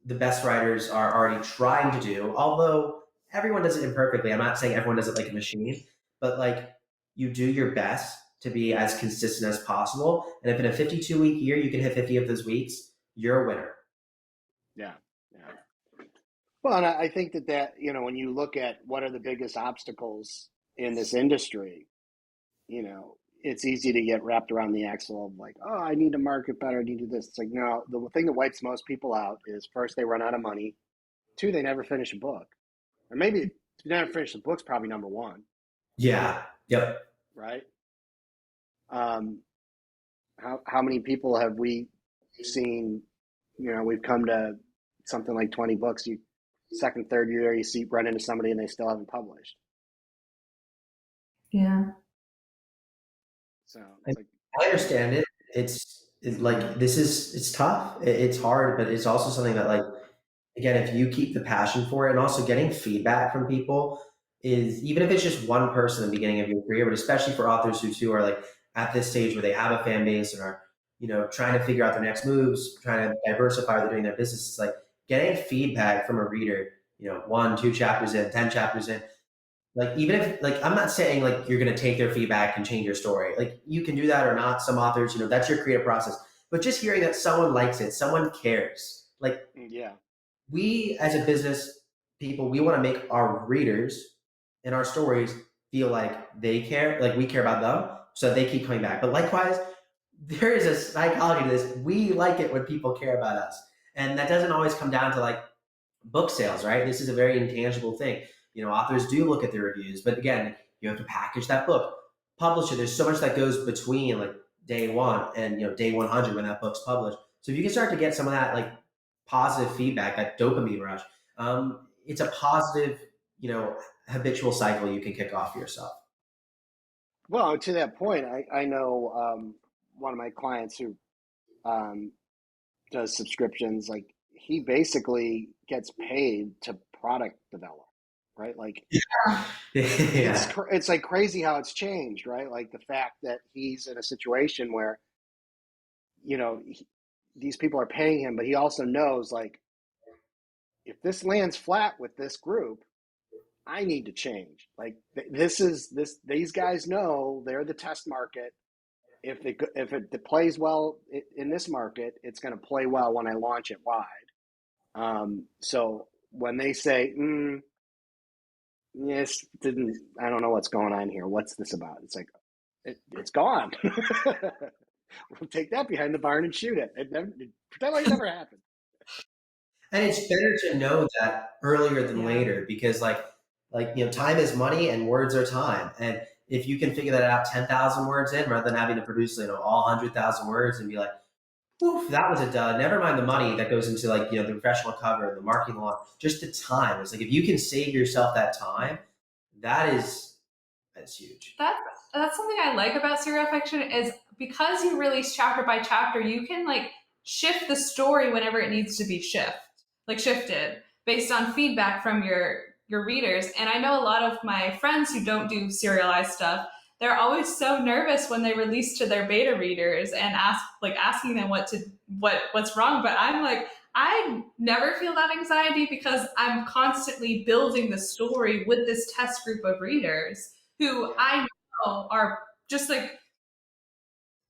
the best writers are already trying to do, although everyone does it imperfectly. I'm not saying everyone does it like a machine, but like you do your best to be as consistent as possible. And if in a 52-week year you can hit 50 of those weeks, you're a winner. Yeah, yeah. Well, and I think that when you look at what are the biggest obstacles in this industry, it's easy to get wrapped around the axle of like, oh, I need to market better, I need to do this. It's like, no, the thing that wipes most people out is first, they run out of money. Two, they never finish a book. Or maybe if you never finish the book's probably number one, Yeah. Yep. right? Um, how many people have we seen, we've come to something like 20 books, you second, third year, you see run into somebody and they still haven't published. Yeah. So I it's like, I understand it. It's like it's tough. It's hard, but it's also something that like again, if you keep the passion for it and also getting feedback from people is even if it's just one person in the beginning of your career, but especially for authors who too are like at this stage where they have a fan base and are, trying to figure out their next moves, trying to diversify, they're doing their business. It's like getting feedback from a reader, 1, 2 chapters in, 10 chapters in, like even if like I'm not saying like you're gonna take their feedback and change your story. Like you can do that or not. Some authors, that's your creative process. But just hearing that someone likes it, someone cares. Like yeah, we as a business people, we want to make our readers and our stories feel like they care, like we care about them, so they keep coming back. But likewise, there is a psychology to this. We like it when people care about us. And that doesn't always come down to like book sales, right? This is a very intangible thing. Authors do look at the reviews, but again, you have to package that book, publish it. There's so much that goes between like day one and day 100 when that book's published. So if you can start to get some of that like positive feedback, that dopamine rush, it's a positive, habitual cycle you can kick off for yourself. well, to that point, I know one of my clients who um, does subscriptions. Like he basically gets paid to product develop, right? Like Yeah. it's like crazy how it's changed, right? Like the fact that he's in a situation where you know he, these people are paying him, but he also knows like if this lands flat with this group, I need to change. Like this is this these guys know they're the test market. If it plays well in this market, it's going to play well when I launch it wide. So when they say, yes, didn't I don't know what's going on here. What's this about? It's like it's gone. We'll take that behind the barn and shoot it. Pretend like it never happened. And it's better to know that earlier than Yeah. later because time is money and words are time. And if you can figure that out 10,000 words in rather than having to produce, all 100,000 words and be like, oof, that was a dud. Never mind the money that goes into like, the professional cover, the marketing launch, just the time. It's like if you can save yourself that time, that's huge. That's that's something I like about serial fiction is because you release chapter by chapter, you can like shift the story whenever it needs to be shifted based on feedback from your readers. And I know a lot of my friends who don't do serialized stuff, they're always so nervous when they release to their beta readers and asking them what's wrong. But I'm like, I never feel that anxiety because I'm constantly building the story with this test group of readers who Yeah, I know are just like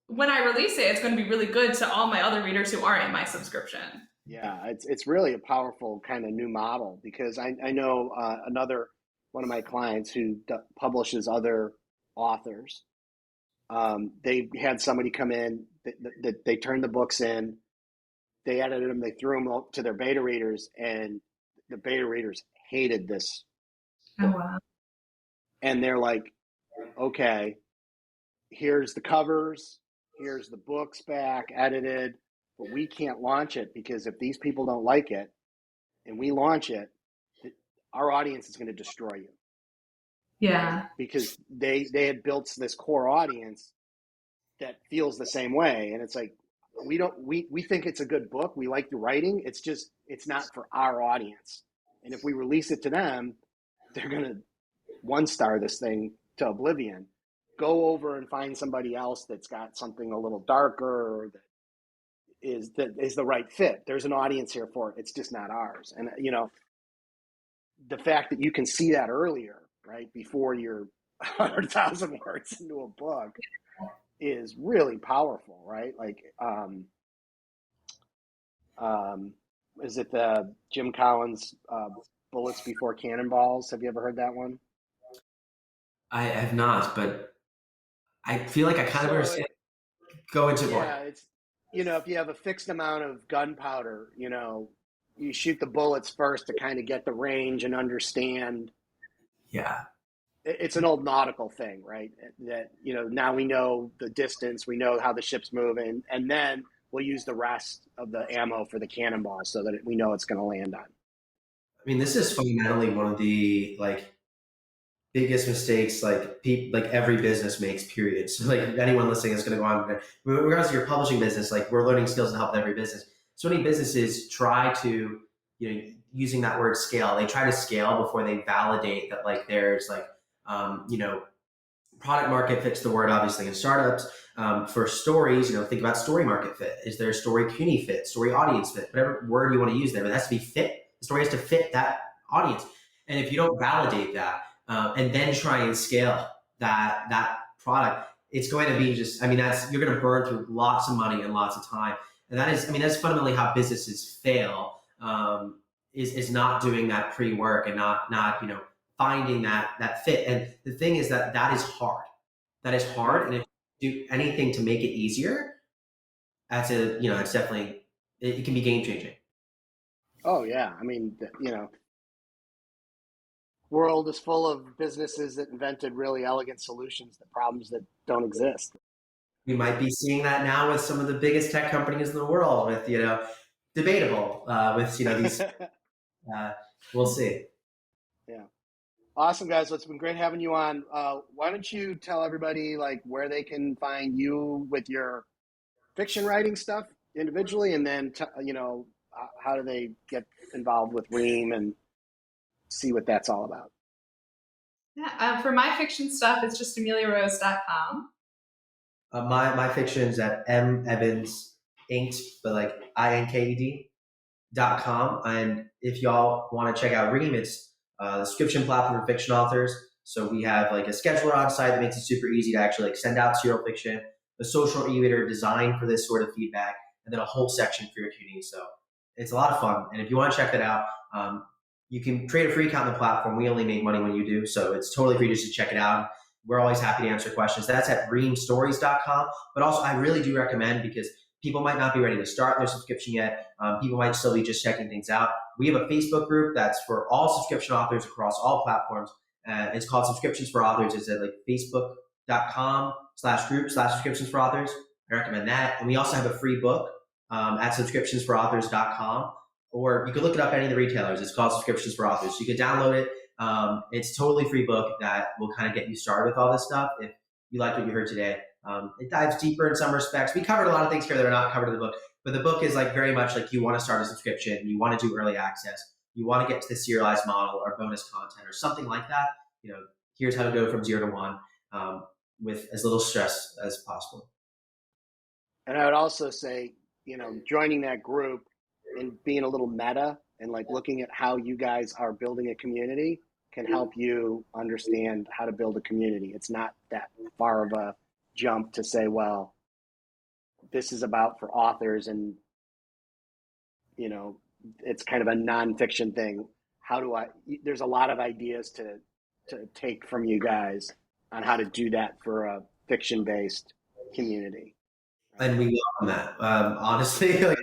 when I release it, it's going to be really good to all my other readers who aren't in my subscription. Yeah, it's really a powerful kind of new model because I know another one of my clients who publishes other authors. They had somebody come in that they turned the books in, they edited them, they threw them up to their beta readers, and the beta readers hated this Oh, book. wow. And they're like, okay, here's the covers, here's the books back edited, but we can't launch it because if these people don't like it and we launch it, our audience is going to destroy you, right? Yeah. Because they had built this core audience that feels the same way, and it's like we think it's a good book, we like the writing, it's just it's not for our audience, and if we release it to them, they're going to one star this thing to oblivion. Go over and find somebody else that's got something a little darker or that is the right fit. There's an audience here for it. It's just not ours. And the fact that you can see that earlier, right, before you're 100,000 words into a book is really powerful, right? Like, um, is it the Jim Collins Bullets Before Cannonballs? Have you ever heard that one? I have not, but I feel like I kind of So understand. Go into more. yeah, it's if you have a fixed amount of gunpowder, you shoot the bullets first to kind of get the range and understand. Yeah. It's an old nautical thing, right? That now we know the distance, we know how the ship's moving, and then we'll use the rest of the ammo for the cannonball so that we know it's going to land on. I mean, this is fundamentally one of the biggest mistakes like every business makes, period. So like anyone listening is going to go on, regardless of your publishing business, like we're learning skills to help every business. So many businesses try to, using that word scale, they try to scale before they validate that there's product market fit's the word, obviously, in startups. For stories, think about story market fit. Is there a story community fit, story audience fit, whatever word you want to use there, but it has to be fit. The story has to fit that audience. And if you don't validate that and then try and scale that product, it's going to be just, you're going to burn through lots of money and lots of time. And that's fundamentally how businesses fail, is not doing that pre-work and not finding that fit. And the thing is that is hard. That is hard. And if you do anything to make it easier, it's definitely, it can be game changing. Oh yeah, I mean, world is full of businesses that invented really elegant solutions to problems that don't exist. We might be seeing that now with some of the biggest tech companies in the world with, debatable, with, these, uh, we'll see. Yeah. Awesome, guys. Well, it's been great having you on. Why don't you tell everybody where they can find you with your fiction writing stuff individually, and then how do they get involved with Ream and see what that's all about? Yeah. For my fiction stuff, it's just emiliarose.com. My fiction is at Evans Inked, but inked.com. And if y'all want to check out Ream, it's the subscription platform for fiction authors. So we have a scheduler on site that makes it super easy to actually send out serial fiction, a social e-reader designed for this sort of feedback, and then a whole section for your community. So it's a lot of fun. And if you want to check that out, you can create a free account on the platform. We only make money when you do. So it's totally free just to check it out. We're always happy to answer questions. That's at reamstories.com. But also, I really do recommend, because people might not be ready to start their subscription yet. People might still be just checking things out. We have a Facebook group that's for all subscription authors across all platforms. It's called Subscriptions for Authors. It's at facebook.com/group/subscriptions for authors. I recommend that. And we also have a free book at subscriptionsforauthors.com. Or you can look it up at any of the retailers. It's called Subscriptions for Authors. So you can download it. It's a totally free book that will kind of get you started with all this stuff. If you like what you heard today, it dives deeper in some respects. We covered a lot of things here that are not covered in the book, but the book is very much you want to start a subscription, you want to do early access, you want to get to the serialized model or bonus content or something like that. Here's how to go from 0 to 1 with as little stress as possible. And I would also say, joining that group and being a little meta and looking at how you guys are building a community can help you understand how to build a community. It's not that far of a jump to say, well, this is about for authors, and you know, it's kind of a nonfiction thing. How do I? There's a lot of ideas to take from you guys on how to do that for a fiction based community. Right? And we welcome that. Honestly, like,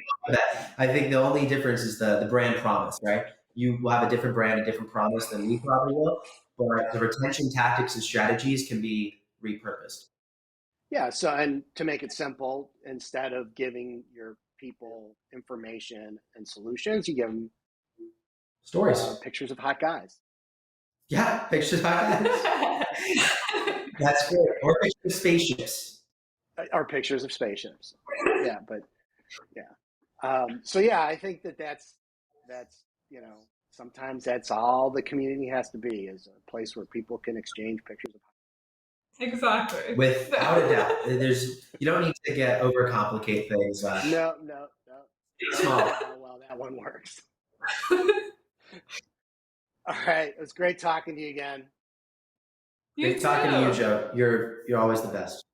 I think the only difference is the brand promise, right? You will have a different brand, a different promise than we probably will, but the retention tactics and strategies can be repurposed. Yeah. So, and to make it simple, instead of giving your people information and solutions, you give them Stories. pictures of hot guys. Yeah, pictures of guys. That's great. Or pictures of spaceships. Or pictures of spaceships. Yeah, but yeah. So yeah, I think that's sometimes that's all the community has to be, is a place where people can exchange pictures of. Exactly. Without a doubt, you don't need to get overcomplicate things. No. Small. I don't know how well that one works. All right, it was great talking to you again. You Great talking to you, too. Joe. You're always the best.